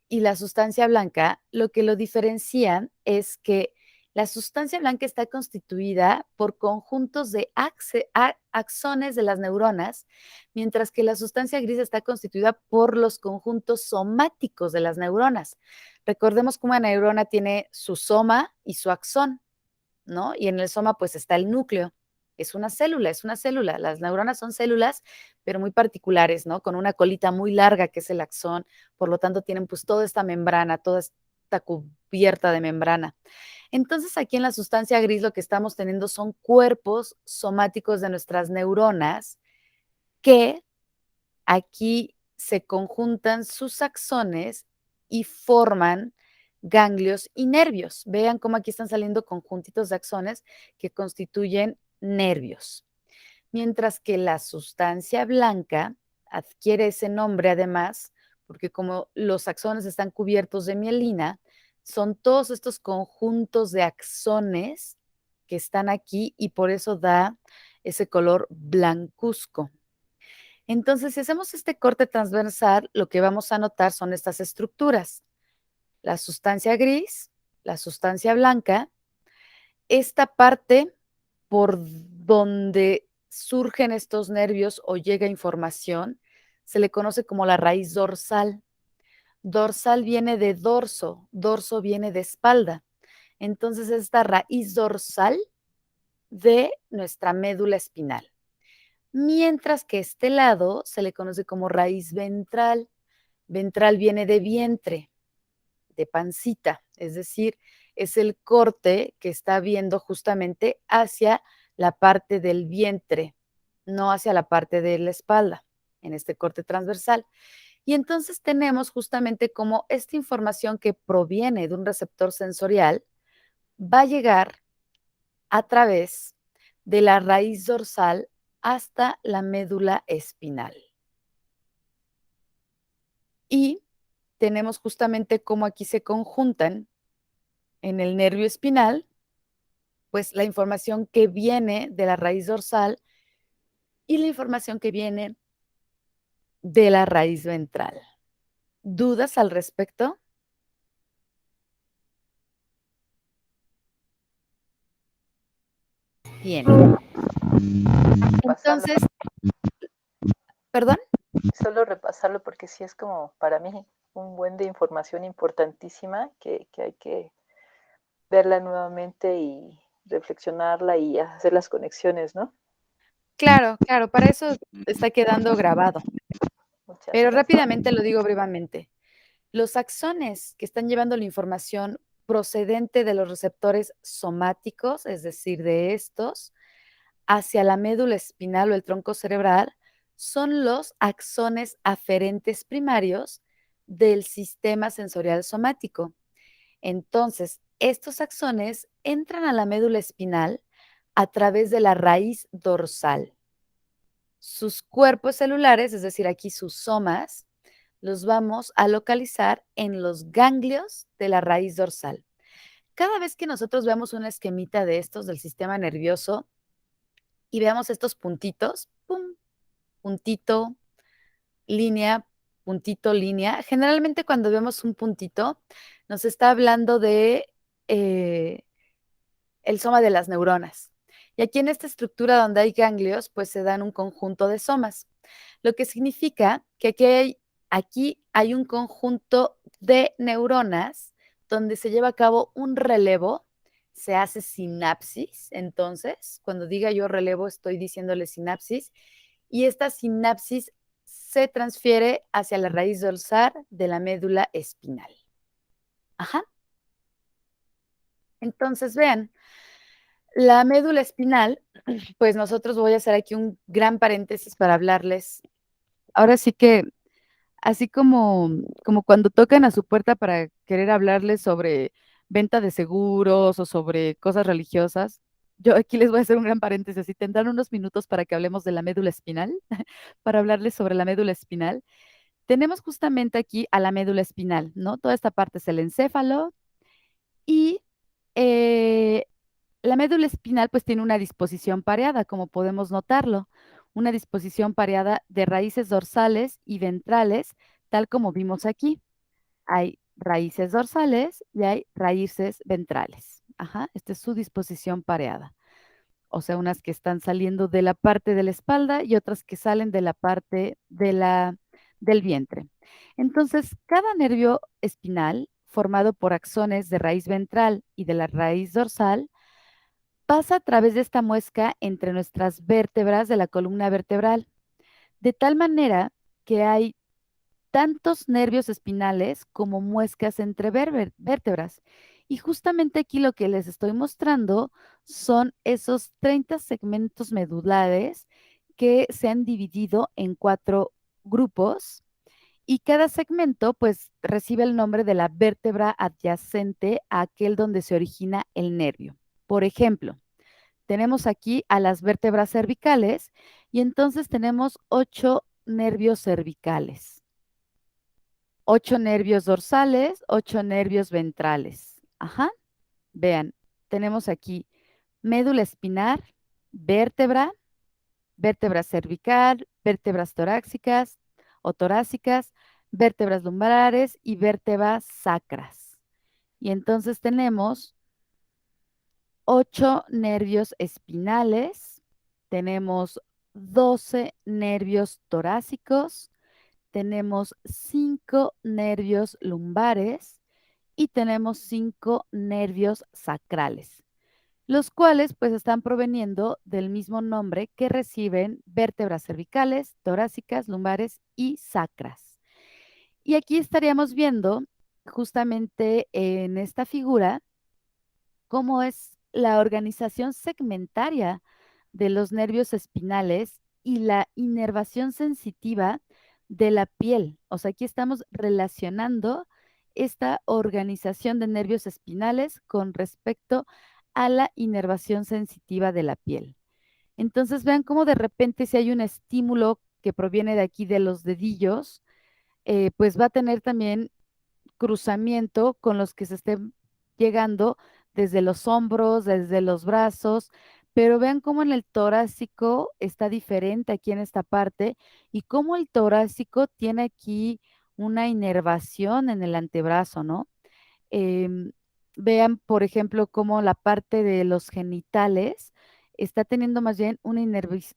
y la sustancia blanca, lo que lo diferencian es que la sustancia blanca está constituida por conjuntos de axones de las neuronas, mientras que la sustancia gris está constituida por los conjuntos somáticos de las neuronas. Recordemos que una neurona tiene su soma y su axón, ¿no? Y en el soma pues está el núcleo. Es una célula, es una célula. Las neuronas son células, pero muy particulares, ¿no? Con una colita muy larga que es el axón. Por lo tanto, tienen pues toda esta membrana, toda esta cubierta de membrana. Entonces, aquí en la sustancia gris lo que estamos teniendo son cuerpos somáticos de nuestras neuronas que aquí se conjuntan sus axones y forman ganglios y nervios. Vean cómo aquí están saliendo conjuntitos de axones que constituyen nervios. Mientras que la sustancia blanca adquiere ese nombre además, porque como los axones están cubiertos de mielina, son todos estos conjuntos de axones que están aquí y por eso da ese color blancuzco. Entonces, si hacemos este corte transversal, lo que vamos a notar son estas estructuras. La sustancia gris, la sustancia blanca, esta parte por donde surgen estos nervios o llega información, se le conoce como la raíz dorsal. Dorsal viene de dorso, dorso viene de espalda. Entonces, esta raíz dorsal de nuestra médula espinal. Mientras que este lado se le conoce como raíz ventral. Ventral viene de vientre, de pancita, es decir, es el corte que está viendo justamente hacia la parte del vientre, no hacia la parte de la espalda, en este corte transversal. Y entonces tenemos justamente como esta información que proviene de un receptor sensorial va a llegar a través de la raíz dorsal hasta la médula espinal. Y tenemos justamente cómo aquí se conjuntan en el nervio espinal, pues la información que viene de la raíz dorsal y la información que viene de la raíz ventral. ¿Dudas al respecto? Bien. Entonces, ¿perdón? Solo repasarlo porque sí es como para mí un buen de información importantísima que hay que verla nuevamente y reflexionarla y hacer las conexiones, ¿no? Claro, claro, para eso está quedando grabado. Muchas Pero gracias. rápidamente lo digo brevemente. Los axones que están llevando la información procedente de los receptores somáticos, es decir, de estos, hacia la médula espinal o el tronco cerebral, son los axones aferentes primarios del sistema sensorial somático. Entonces, estos axones entran a la médula espinal a través de la raíz dorsal. Sus cuerpos celulares, es decir, aquí sus somas, los vamos a localizar en los ganglios de la raíz dorsal. Cada vez que nosotros veamos una esquemita de estos del sistema nervioso y veamos estos puntitos, pum, puntito, línea, puntito, línea, generalmente cuando vemos un puntito nos está hablando de el soma de las neuronas. Y aquí en esta estructura donde hay ganglios, pues se dan un conjunto de somas, lo que significa que aquí hay un conjunto de neuronas donde se lleva a cabo un relevo, se hace sinapsis. Entonces, cuando diga yo relevo, estoy diciéndole sinapsis, y esta sinapsis se transfiere hacia la raíz dorsal de la médula espinal. Ajá. Entonces, vean, la médula espinal, pues nosotros voy a hacer aquí un gran paréntesis para hablarles. Ahora sí que, así como cuando tocan a su puerta para querer hablarles sobre venta de seguros o sobre cosas religiosas, yo aquí les voy a hacer un gran paréntesis y tendrán unos minutos para que hablemos de la médula espinal, para hablarles sobre la médula espinal. Tenemos justamente aquí a la médula espinal, ¿no? Toda esta parte es el encéfalo y la médula espinal pues tiene una disposición pareada, como podemos notarlo, una disposición pareada de raíces dorsales y ventrales, tal como vimos aquí. Hay raíces dorsales y hay raíces ventrales. Ajá, esta es su disposición pareada. O sea, unas que están saliendo de la parte de la espalda y otras que salen de la parte del vientre. Entonces, cada nervio espinal, formado por axones de raíz ventral y de la raíz dorsal, pasa a través de esta muesca entre nuestras vértebras de la columna vertebral, de tal manera que hay tantos nervios espinales como muescas entre vértebras. Y justamente aquí lo que les estoy mostrando son esos 30 segmentos medulares que se han dividido en 4 grupos y cada segmento pues recibe el nombre de la vértebra adyacente a aquel donde se origina el nervio. Por ejemplo, tenemos aquí a las vértebras cervicales y entonces tenemos 8 nervios cervicales, 8 nervios dorsales, 8 nervios ventrales. Ajá. Vean, tenemos aquí médula espinal, vértebra, vértebra cervical, vértebras torácicas o torácicas, vértebras lumbares y vértebras sacras. Y entonces tenemos 8 nervios espinales, tenemos 12 nervios torácicos, tenemos 5 nervios lumbares y tenemos 5 nervios sacrales, los cuales pues están proveniendo del mismo nombre que reciben vértebras cervicales, torácicas, lumbares y sacras. Y aquí estaríamos viendo justamente en esta figura cómo es la organización segmentaria de los nervios espinales y la inervación sensitiva de la piel. O sea, aquí estamos relacionando esta organización de nervios espinales con respecto a la inervación sensitiva de la piel. Entonces, vean cómo de repente si hay un estímulo que proviene de aquí de los dedillos, pues va a tener también cruzamiento con los que se estén llegando desde los hombros, desde los brazos, pero vean cómo en el torácico está diferente aquí en esta parte y cómo el torácico tiene aquí una inervación en el antebrazo, ¿no? Em, Vean, por ejemplo, cómo la parte de los genitales está teniendo más bien una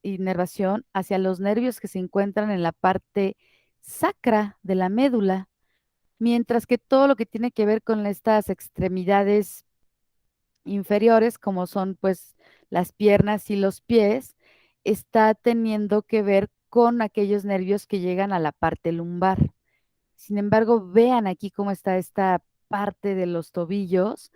inervación hacia los nervios que se encuentran en la parte sacra de la médula, mientras que todo lo que tiene que ver con estas extremidades inferiores, como son pues las piernas y los pies, está teniendo que ver con aquellos nervios que llegan a la parte lumbar. Sin embargo, vean aquí cómo está esta parte de los tobillos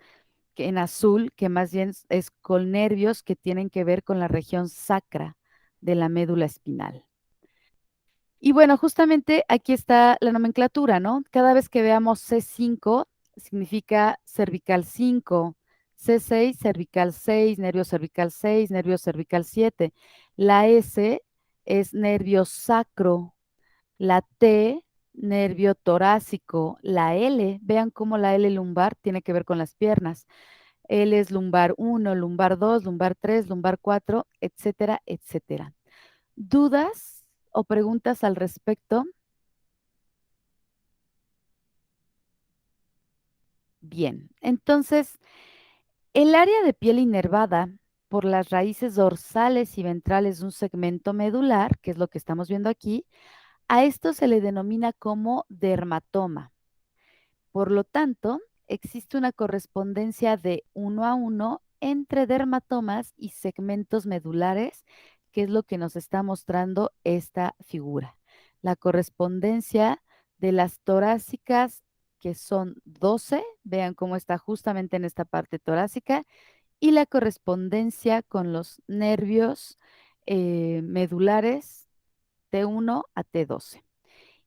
que en azul, que más bien es con nervios que tienen que ver con la región sacra de la médula espinal. Y bueno, justamente aquí está la nomenclatura, ¿no? Cada vez que veamos C5, significa cervical 5, C6, cervical 6, nervio cervical 6, nervio cervical 7. La S es nervio sacro. La T, nervio torácico. La L, vean cómo la L lumbar tiene que ver con las piernas. L es lumbar 1, lumbar 2, lumbar 3, lumbar 4, etcétera, etcétera. ¿Dudas o preguntas al respecto? Bien, entonces, el área de piel inervada por las raíces dorsales y ventrales de un segmento medular, que es lo que estamos viendo aquí, a esto se le denomina como dermatoma. Por lo tanto, existe una correspondencia de 1 a 1 entre dermatomas y segmentos medulares, que es lo que nos está mostrando esta figura. La correspondencia de las torácicas, que son 12, vean cómo está justamente en esta parte torácica, y la correspondencia con los nervios medulares T1 a T12.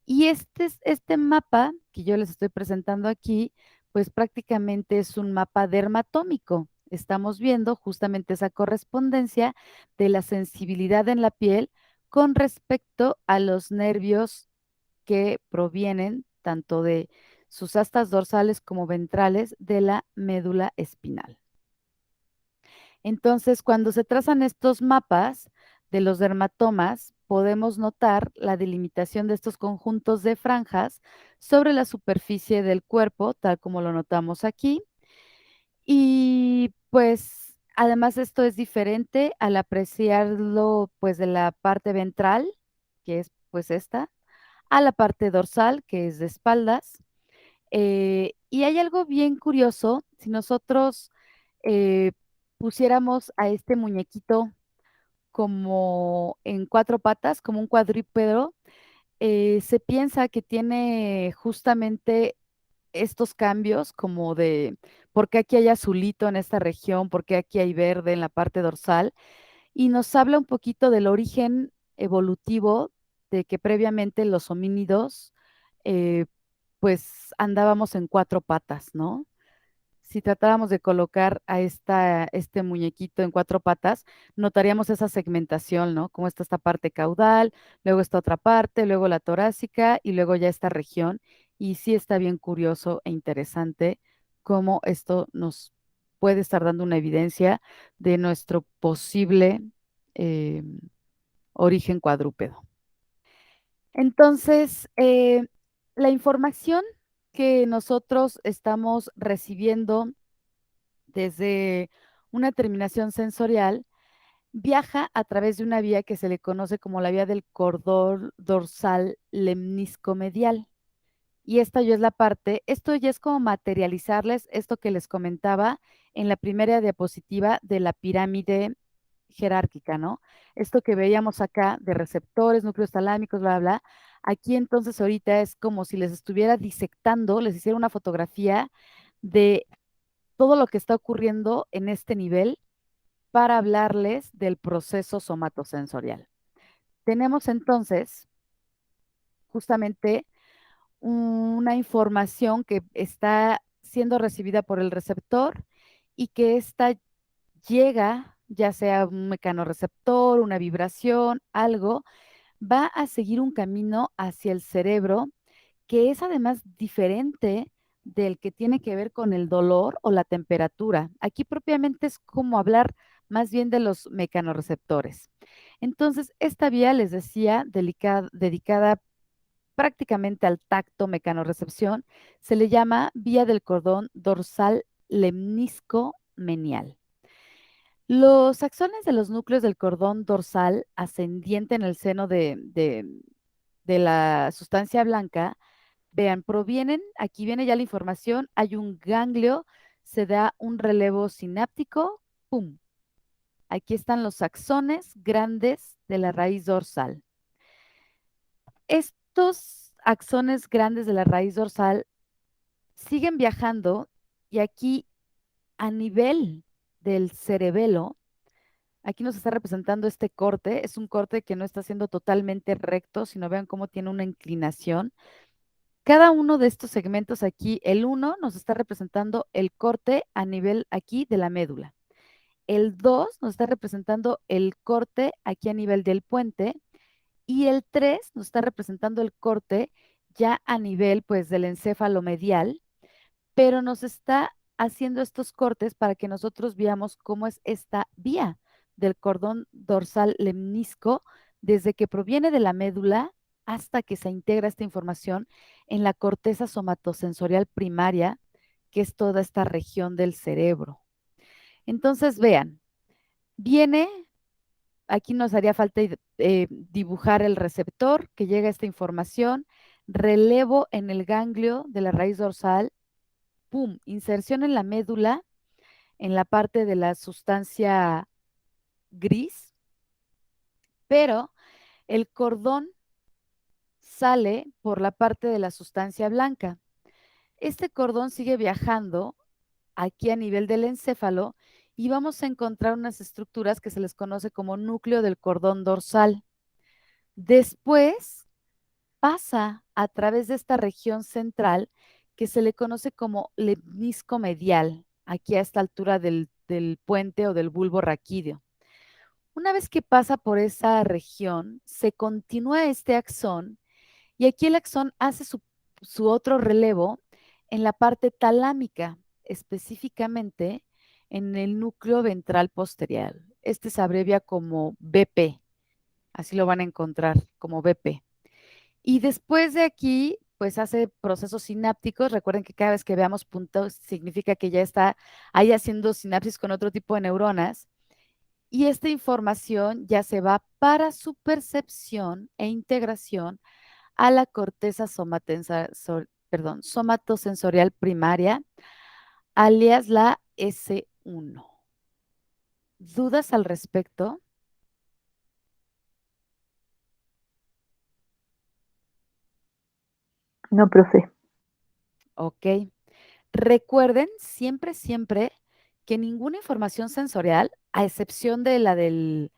Y este mapa que yo les estoy presentando aquí, pues prácticamente es un mapa dermatómico. Estamos viendo justamente esa correspondencia de la sensibilidad en la piel con respecto a los nervios que provienen tanto de sus astas dorsales como ventrales de la médula espinal. Entonces, cuando se trazan estos mapas de los dermatomas, podemos notar la delimitación de estos conjuntos de franjas sobre la superficie del cuerpo, tal como lo notamos aquí. Y pues, además esto es diferente al apreciarlo pues de la parte ventral, que es pues esta, a la parte dorsal, que es de espaldas. Y hay algo bien curioso, si nosotros eh, pusiéramos a este muñequito como en 4 patas, como un cuadrúpedo, se piensa que tiene justamente estos cambios como de por qué aquí hay azulito en esta región, por qué aquí hay verde en la parte dorsal, y nos habla un poquito del origen evolutivo de que previamente los homínidos eh, pues andábamos en 4 patas, ¿no? Si tratáramos de colocar a este muñequito en 4 patas, notaríamos esa segmentación, ¿no? Como está esta parte caudal, luego esta otra parte, luego la torácica y luego ya esta región. Y sí está bien curioso e interesante cómo esto nos puede estar dando una evidencia de nuestro posible eh, origen cuadrúpedo. Entonces, la información que nosotros estamos recibiendo desde una terminación sensorial viaja a través de una vía que se le conoce como la vía del cordón dorsal lemniscomedial. Y esta ya es la parte, esto ya es como materializarles esto que les comentaba en la primera diapositiva de la pirámide jerárquica, ¿no? Esto que veíamos acá de receptores, núcleos talámicos, bla, bla. Aquí entonces ahorita es como si les estuviera disectando, les hiciera una fotografía de todo lo que está ocurriendo en este nivel para hablarles del proceso somatosensorial. Tenemos entonces justamente una información que está siendo recibida por el receptor y que esta llega, ya sea un mecanorreceptor, una vibración, algo, va a seguir un camino hacia el cerebro que es además diferente del que tiene que ver con el dolor o la temperatura. Aquí propiamente es como hablar más bien de los mecanorreceptores. Entonces, esta vía, les decía, dedicada prácticamente al tacto mecanorrecepción, se le llama vía del cordón dorsal lemnisco menial. Los axones de los núcleos del cordón dorsal ascendiente en el seno de la sustancia blanca, vean, provienen, aquí viene ya la información, hay un ganglio, se da un relevo sináptico, ¡pum! Aquí están los axones grandes de la raíz dorsal. Estos axones grandes de la raíz dorsal siguen viajando y aquí a nivel del cerebelo, aquí nos está representando este corte, es un corte que no está siendo totalmente recto, sino vean cómo tiene una inclinación. cada uno de estos segmentos aquí, el 1 nos está representando el corte a nivel aquí de la médula. El 2 nos está representando el corte aquí a nivel del puente. Y el 3 nos está representando el corte ya a nivel pues del encéfalo medial, pero nos está haciendo estos cortes para que nosotros veamos cómo es esta vía del cordón dorsal lemnisco desde que proviene de la médula hasta que se integra esta información en la corteza somatosensorial primaria, que es toda esta región del cerebro. Entonces, vean, viene, aquí nos haría falta dibujar el receptor que llega a esta información, relevo en el ganglio de la raíz dorsal, pum, inserción en la médula, en la parte de la sustancia gris, pero el cordón sale por la parte de la sustancia blanca. Este cordón sigue viajando aquí a nivel del encéfalo y vamos a encontrar unas estructuras que se les conoce como núcleo del cordón dorsal. Después pasa a través de esta región central que se le conoce como lemnisco medial, aquí a esta altura del puente o del bulbo raquídeo. Una vez que pasa por esa región, se continúa este axón y aquí el axón hace su otro relevo en la parte talámica, específicamente en el núcleo ventral posterior. Este se abrevia como BP, así lo van a encontrar como BP. Y después de aquí, pues hace procesos sinápticos. Recuerden que cada vez que veamos puntos significa que ya está ahí haciendo sinapsis con otro tipo de neuronas. Y esta información ya se va para su percepción e integración a la corteza somatosensorial primaria, alias la S1. ¿Dudas al respecto? No, profe. Ok. Recuerden siempre, siempre que ninguna información sensorial, a excepción de la del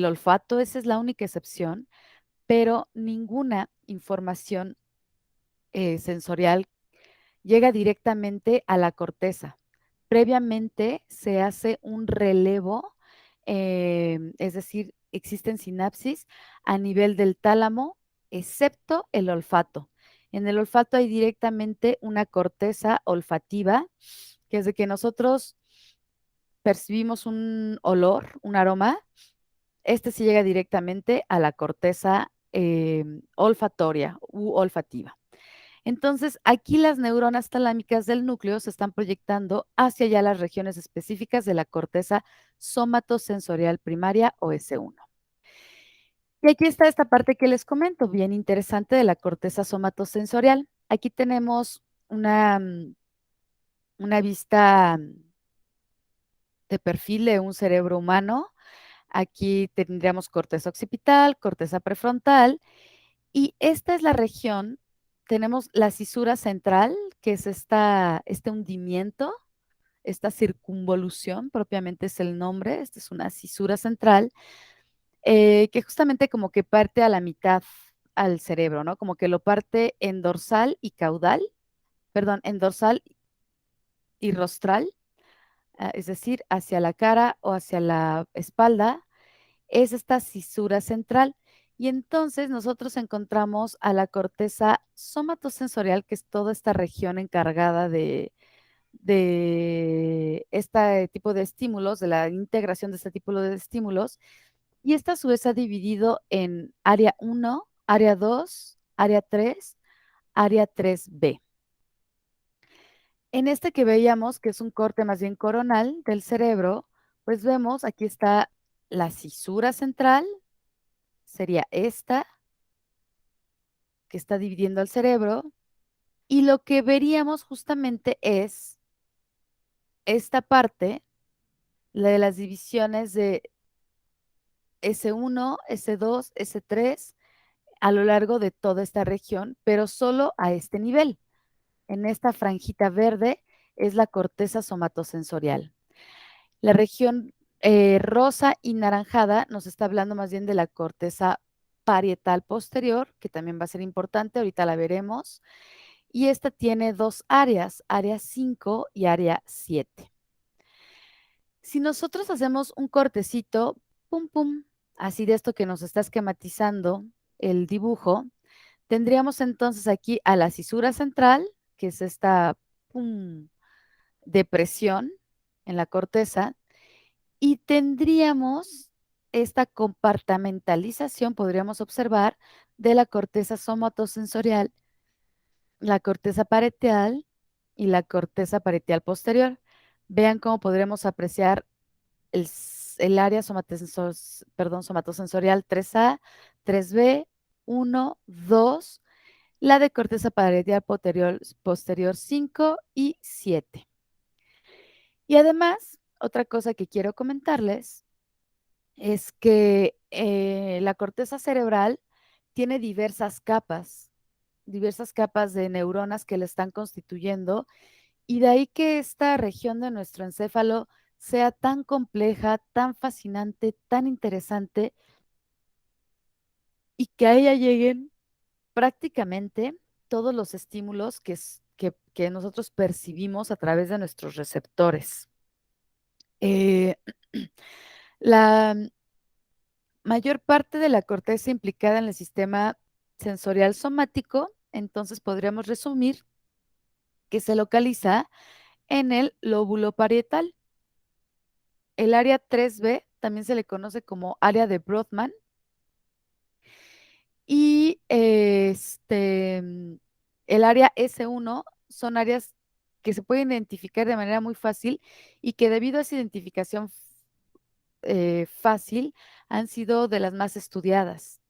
olfato, esa es la única excepción, pero ninguna información sensorial llega directamente a la corteza. Previamente se hace un relevo, es decir, existen sinapsis a nivel del tálamo, excepto el olfato. En el olfato hay directamente una corteza olfativa, que es de que nosotros percibimos un olor, un aroma, este sí llega directamente a la corteza olfatoria u olfativa. Entonces, aquí las neuronas talámicas del núcleo se están proyectando hacia allá las regiones específicas de la corteza somatosensorial primaria o S1. Y aquí está esta parte que les comento, bien interesante de la corteza somatosensorial. Aquí tenemos una vista de perfil de un cerebro humano. Aquí tendríamos corteza occipital, corteza prefrontal, y esta es la región. Tenemos la cisura central, que es este hundimiento, esta circunvolución, propiamente es el nombre. Esta es una cisura central que justamente como que parte a la mitad al cerebro, ¿no? Como que lo parte en dorsal y caudal, perdón, en dorsal y rostral, es decir, hacia la cara o hacia la espalda, es esta cisura central. Y entonces nosotros encontramos a la corteza somatosensorial, que es toda esta región encargada de este tipo de estímulos, de la integración de este tipo de estímulos. Y esta a su vez ha dividido en área 1, área 2, área 3, área 3B. En este que veíamos, que es un corte más bien coronal del cerebro, pues vemos, aquí está la cisura central, sería esta, que está dividiendo el cerebro, y lo que veríamos justamente es esta parte, la de las divisiones de S1, S2, S3, a lo largo de toda esta región, pero solo a este nivel. En esta franjita verde es la corteza somatosensorial. La región rosa y naranjada nos está hablando más bien de la corteza parietal posterior, que también va a ser importante, ahorita la veremos. y esta tiene dos áreas, área 5 y área 7. Si nosotros hacemos un cortecito, pum, pum, así de esto que nos está esquematizando el dibujo, tendríamos entonces aquí a la cisura central, que es esta pum, depresión en la corteza, y tendríamos esta compartimentalización, podríamos observar, de la corteza somatosensorial, la corteza parietal y la corteza parietal posterior. Vean cómo podremos apreciar el área somatosensorial 3A, 3B, 1, 2, la de corteza parietal posterior 5 y 7. Y además, otra cosa que quiero comentarles es que la corteza cerebral tiene diversas capas de neuronas que la están constituyendo, y de ahí que esta región de nuestro encéfalo sea tan compleja, tan fascinante, tan interesante, y que a ella lleguen prácticamente todos los estímulos que nosotros percibimos a través de nuestros receptores. La mayor parte de la corteza implicada en el sistema sensorial somático, entonces podríamos resumir que se localiza en el lóbulo parietal. El área 3B también se le conoce como área de Brodmann, y el área S1 son áreas que se pueden identificar de manera muy fácil y que debido a esa identificación fácil han sido de las más estudiadas.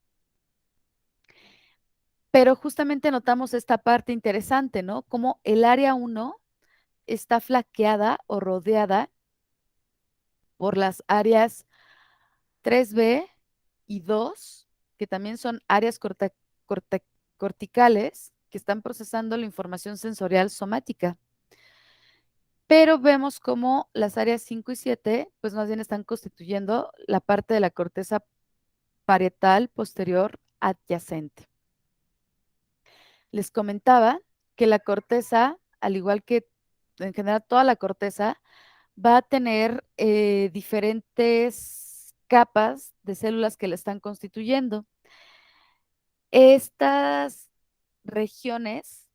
Pero justamente notamos esta parte interesante, ¿no? Como el área 1 está flanqueada o rodeada por las áreas 3B y 2, que también son áreas corticales que están procesando la información sensorial somática. Pero vemos cómo las áreas 5 y 7, pues más bien están constituyendo la parte de la corteza parietal posterior adyacente. Les comentaba que la corteza, al igual que en general toda la corteza, va a tener diferentes capas de células que la están constituyendo. Estas regiones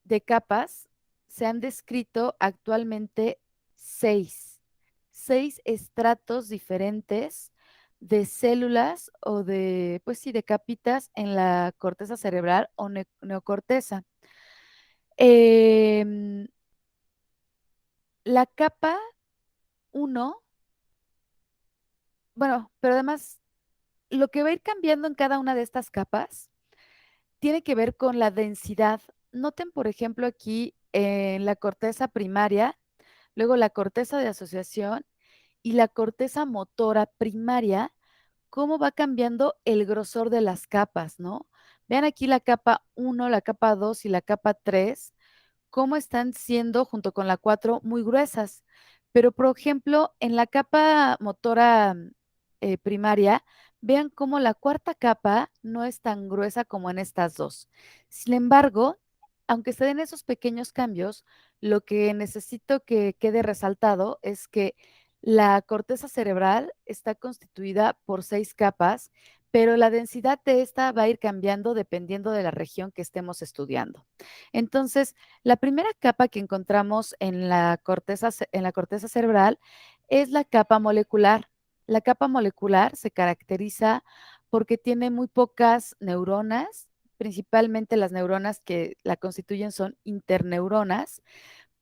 de capas se han descrito actualmente 6 estratos diferentes de células o de, pues sí, de capitas en la corteza cerebral o neocorteza. La capa 1, bueno, pero además lo que va a ir cambiando en cada una de estas capas tiene que ver con la densidad. Noten, por ejemplo, aquí en la corteza primaria, luego la corteza de asociación y la corteza motora primaria, cómo va cambiando el grosor de las capas, ¿no? Vean aquí la capa 1, la capa 2 y la capa 3, cómo están siendo, junto con la 4, muy gruesas. Pero, por ejemplo, en la capa motora primaria, vean cómo la cuarta capa no es tan gruesa como en estas dos. Sin embargo, aunque se den esos pequeños cambios, lo que necesito que quede resaltado es que la corteza cerebral está constituida por 6 capas, pero la densidad de esta va a ir cambiando dependiendo de la región que estemos estudiando. Entonces, la primera capa que encontramos en la corteza cerebral es la capa molecular. La capa molecular se caracteriza porque tiene muy pocas neuronas, principalmente las neuronas que la constituyen son interneuronas,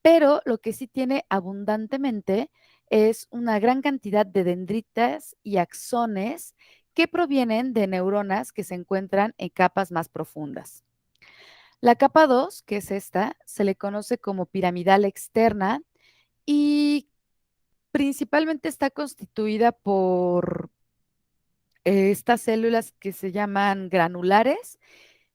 pero lo que sí tiene abundantemente es una gran cantidad de dendritas y axones que provienen de neuronas que se encuentran en capas más profundas. La capa 2, que es esta, se le conoce como piramidal externa y principalmente está constituida por estas células que se llaman granulares,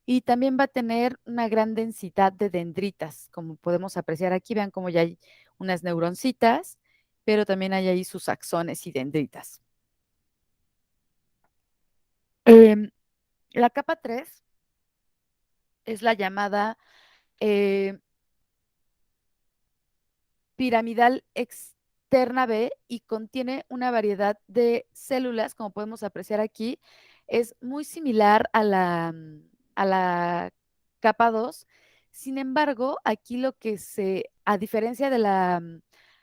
y también va a tener una gran densidad de dendritas, como podemos apreciar aquí. Vean cómo ya hay unas neuroncitas, pero también hay ahí sus axones y dendritas. La capa 3 es la llamada eh, piramidal externa B y contiene una variedad de células, como podemos apreciar aquí. Es muy similar a la capa 2. Sin embargo, aquí a diferencia de la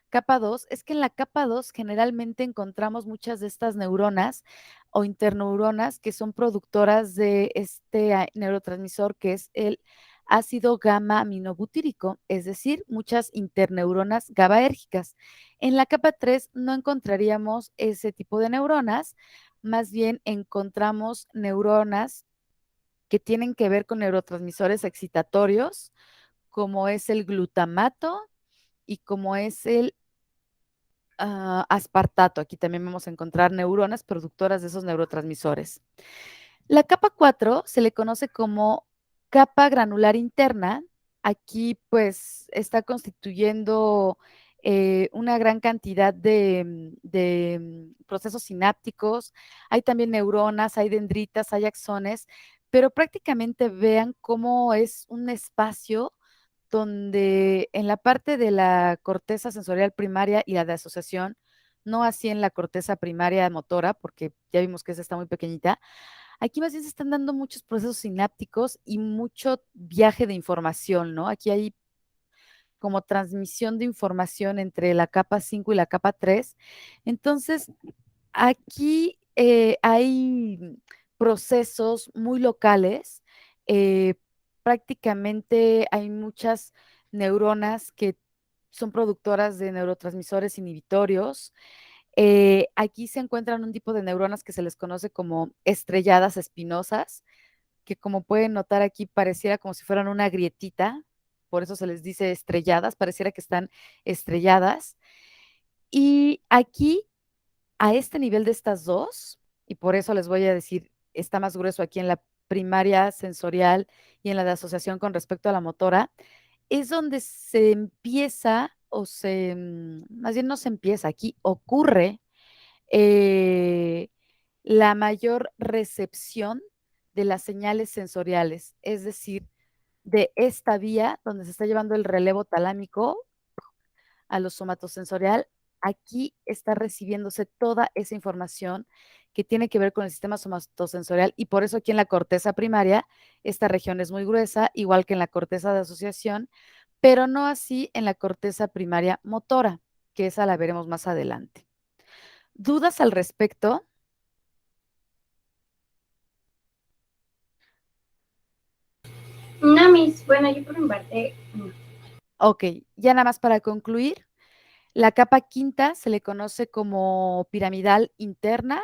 capa 2, es que en la capa 2 generalmente encontramos muchas de estas neuronas o interneuronas que son productoras de este neurotransmisor que es el ácido gamma aminobutírico, es decir, muchas interneuronas GABAérgicas. En la capa 3 no encontraríamos ese tipo de neuronas, más bien encontramos neuronas que tienen que ver con neurotransmisores excitatorios, como es el glutamato y como es el aspartato. Aquí también vamos a encontrar neuronas productoras de esos neurotransmisores. La capa 4 se le conoce como capa granular interna. Aquí pues está constituyendo una gran cantidad de procesos sinápticos. Hay también neuronas, hay dendritas, hay axones, pero prácticamente vean cómo es un espacio donde en la parte de la corteza sensorial primaria y la de asociación, no así en la corteza primaria motora, porque ya vimos que esa está muy pequeñita, aquí más bien se están dando muchos procesos sinápticos y mucho viaje de información, ¿no? Aquí hay como transmisión de información entre la capa 5 y la capa 3. Entonces, aquí hay procesos muy locales. eh, Prácticamente hay muchas neuronas que son productoras de neurotransmisores inhibitorios. Aquí se encuentran un tipo de neuronas que se les conoce como estrelladas espinosas, que como pueden notar aquí pareciera como si fueran una grietita, por eso se les dice estrelladas, pareciera que están estrelladas. Y aquí, a este nivel de estas dos, y por eso les voy a decir, está más grueso aquí en la primaria sensorial y en la de asociación con respecto a la motora, es donde se empieza, más bien no se empieza, aquí ocurre eh, la mayor recepción de las señales sensoriales, es decir, de esta vía donde se está llevando el relevo talámico a lo somatosensorial, aquí está recibiéndose toda esa información que tiene que ver con el sistema somatosensorial y por eso aquí en la corteza primaria esta región es muy gruesa, igual que en la corteza de asociación, pero no así en la corteza primaria motora, que esa la veremos más adelante. ¿Dudas al respecto? No, Miss, bueno, yo por mi parte, no. Ok, ya nada más para concluir, la capa quinta se le conoce como piramidal interna,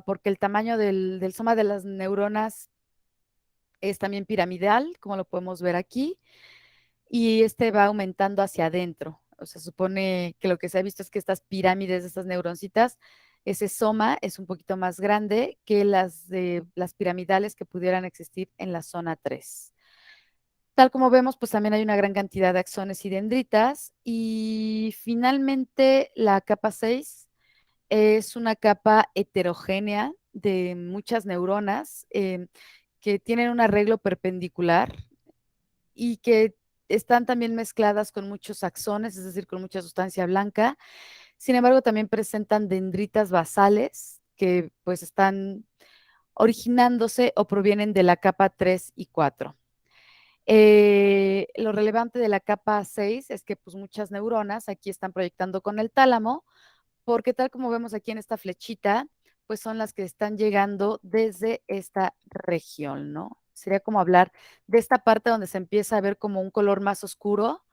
porque el tamaño del soma de las neuronas es también piramidal, como lo podemos ver aquí, y este va aumentando hacia adentro. O sea, supone que lo que se ha visto es que estas pirámides de estas neuroncitas, ese soma es un poquito más grande que las piramidales que pudieran existir en la zona 3. Tal como vemos, pues también hay una gran cantidad de axones y dendritas. Y finalmente, la capa 6 es una capa heterogénea de muchas neuronas que tienen un arreglo perpendicular y que están también mezcladas con muchos axones, es decir, con mucha sustancia blanca. Sin embargo, también presentan dendritas basales que pues están originándose o provienen de la capa 3 y 4. Lo relevante de la capa 6 es que pues muchas neuronas aquí están proyectando con el tálamo, porque tal como vemos aquí en esta flechita, pues son las que están llegando desde esta región, ¿no? Sería como hablar de esta parte donde se empieza a ver como un color más oscuro.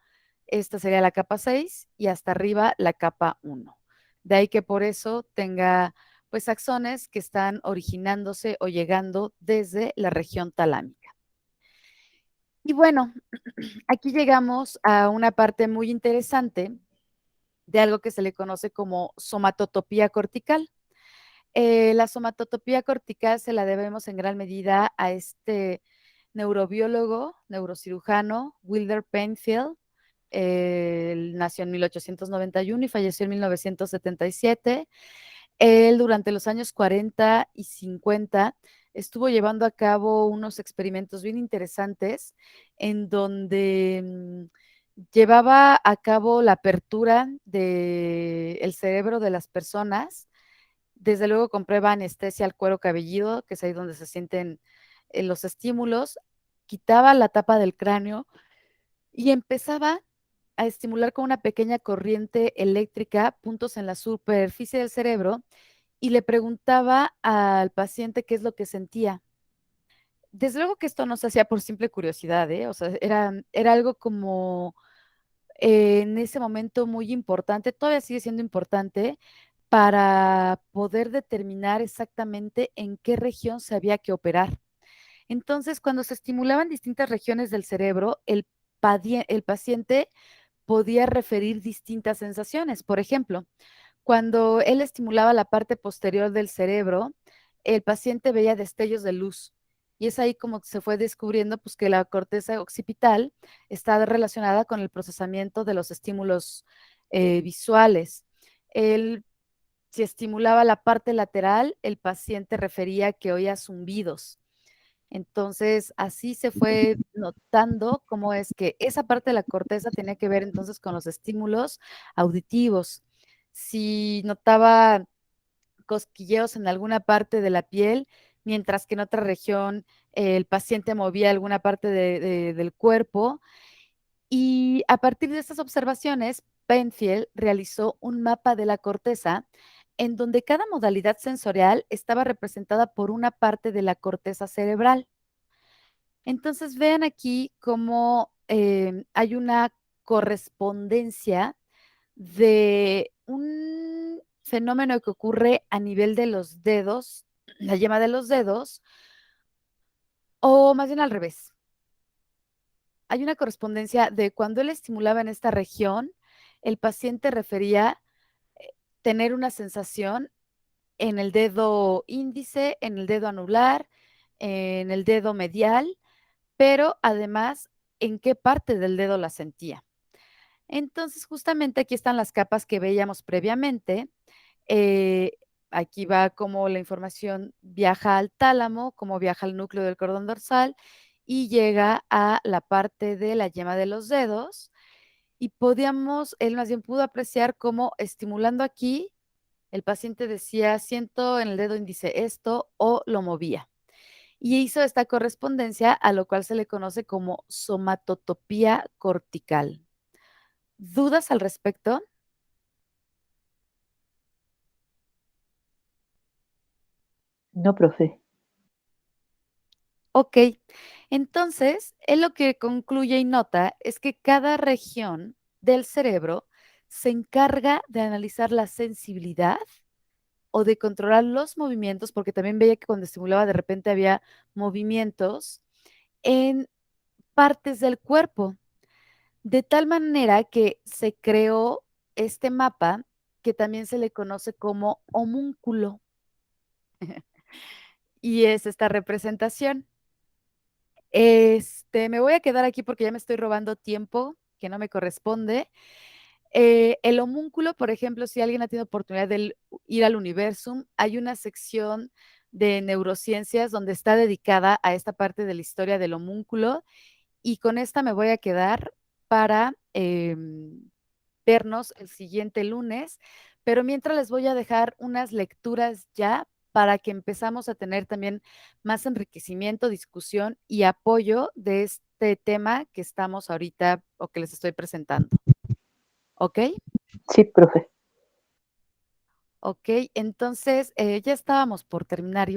Esta sería la capa 6 y hasta arriba la capa 1. De ahí que por eso tenga pues axones que están originándose o llegando desde la región talámica. Y bueno, aquí llegamos a una parte muy interesante de algo que se le conoce como somatotopía cortical. La somatotopía cortical se la debemos en gran medida a este neurobiólogo, neurocirujano, Wilder Penfield. Él nació en 1891 y falleció en 1977. Él durante los años 40 y 50 estuvo llevando a cabo unos experimentos bien interesantes en donde llevaba a cabo la apertura del cerebro de las personas, desde luego con prueba anestesia al cuero cabelludo, que es ahí donde se sienten los estímulos, quitaba la tapa del cráneo y empezaba a estimular con una pequeña corriente eléctrica puntos en la superficie del cerebro y le preguntaba al paciente qué es lo que sentía. Desde luego que esto no se hacía por simple curiosidad, ¿eh? O sea, era algo como en ese momento muy importante, todavía sigue siendo importante para poder determinar exactamente en qué región se había que operar. Entonces, cuando se estimulaban distintas regiones del cerebro, el paciente podía referir distintas sensaciones. Por ejemplo, cuando él estimulaba la parte posterior del cerebro, el paciente veía destellos de luz. Y es ahí como se fue descubriendo pues, que la corteza occipital está relacionada con el procesamiento de los estímulos visuales. Si estimulaba la parte lateral, el paciente refería que oía zumbidos. Entonces, así se fue notando cómo es que esa parte de la corteza tenía que ver entonces con los estímulos auditivos. Si notaba cosquilleos en alguna parte de la piel, mientras que en otra región el paciente movía alguna parte del cuerpo. Y a partir de estas observaciones, Penfield realizó un mapa de la corteza en donde cada modalidad sensorial estaba representada por una parte de la corteza cerebral. Entonces, vean aquí cómo hay una correspondencia de un fenómeno que ocurre a nivel de los dedos, la yema de los dedos, o más bien al revés. Hay una correspondencia de cuando él estimulaba en esta región, el paciente refería tener una sensación en el dedo índice, en el dedo anular, en el dedo medial, pero además en qué parte del dedo la sentía. Entonces, justamente aquí están las capas que veíamos previamente. Aquí va cómo la información viaja al tálamo, cómo viaja al núcleo del cordón dorsal y llega a la parte de la yema de los dedos. Y él más bien pudo apreciar cómo estimulando aquí, el paciente decía, siento en el dedo índice esto, o lo movía. Y hizo esta correspondencia a lo cual se le conoce como somatotopía cortical. ¿Dudas al respecto? No, profe. Ok, entonces, él lo que concluye y nota es que cada región del cerebro se encarga de analizar la sensibilidad o de controlar los movimientos, porque también veía que cuando estimulaba de repente había movimientos en partes del cuerpo, de tal manera que se creó este mapa que también se le conoce como homúnculo. Y es esta representación. Me voy a quedar aquí porque ya me estoy robando tiempo que no me corresponde. El homúnculo, por ejemplo, si alguien ha tenido oportunidad de ir al Universum, hay una sección de neurociencias donde está dedicada a esta parte de la historia del homúnculo y con esta me voy a quedar para vernos el siguiente lunes, pero mientras les voy a dejar unas lecturas ya para que empezamos a tener también más enriquecimiento, discusión y apoyo de este tema que estamos ahorita o que les estoy presentando. ¿Ok? Sí, profe. Ok, entonces ya estábamos por terminar, yo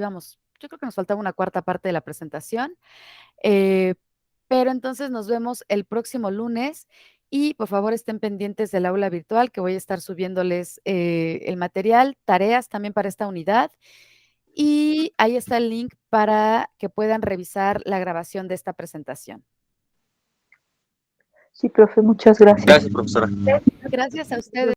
creo que nos faltaba una cuarta parte de la presentación, pero entonces nos vemos el próximo lunes y por favor estén pendientes del aula virtual que voy a estar subiéndoles el material, tareas también para esta unidad y ahí está el link para que puedan revisar la grabación de esta presentación. Sí, profe, muchas gracias. Gracias, profesora. Gracias a ustedes.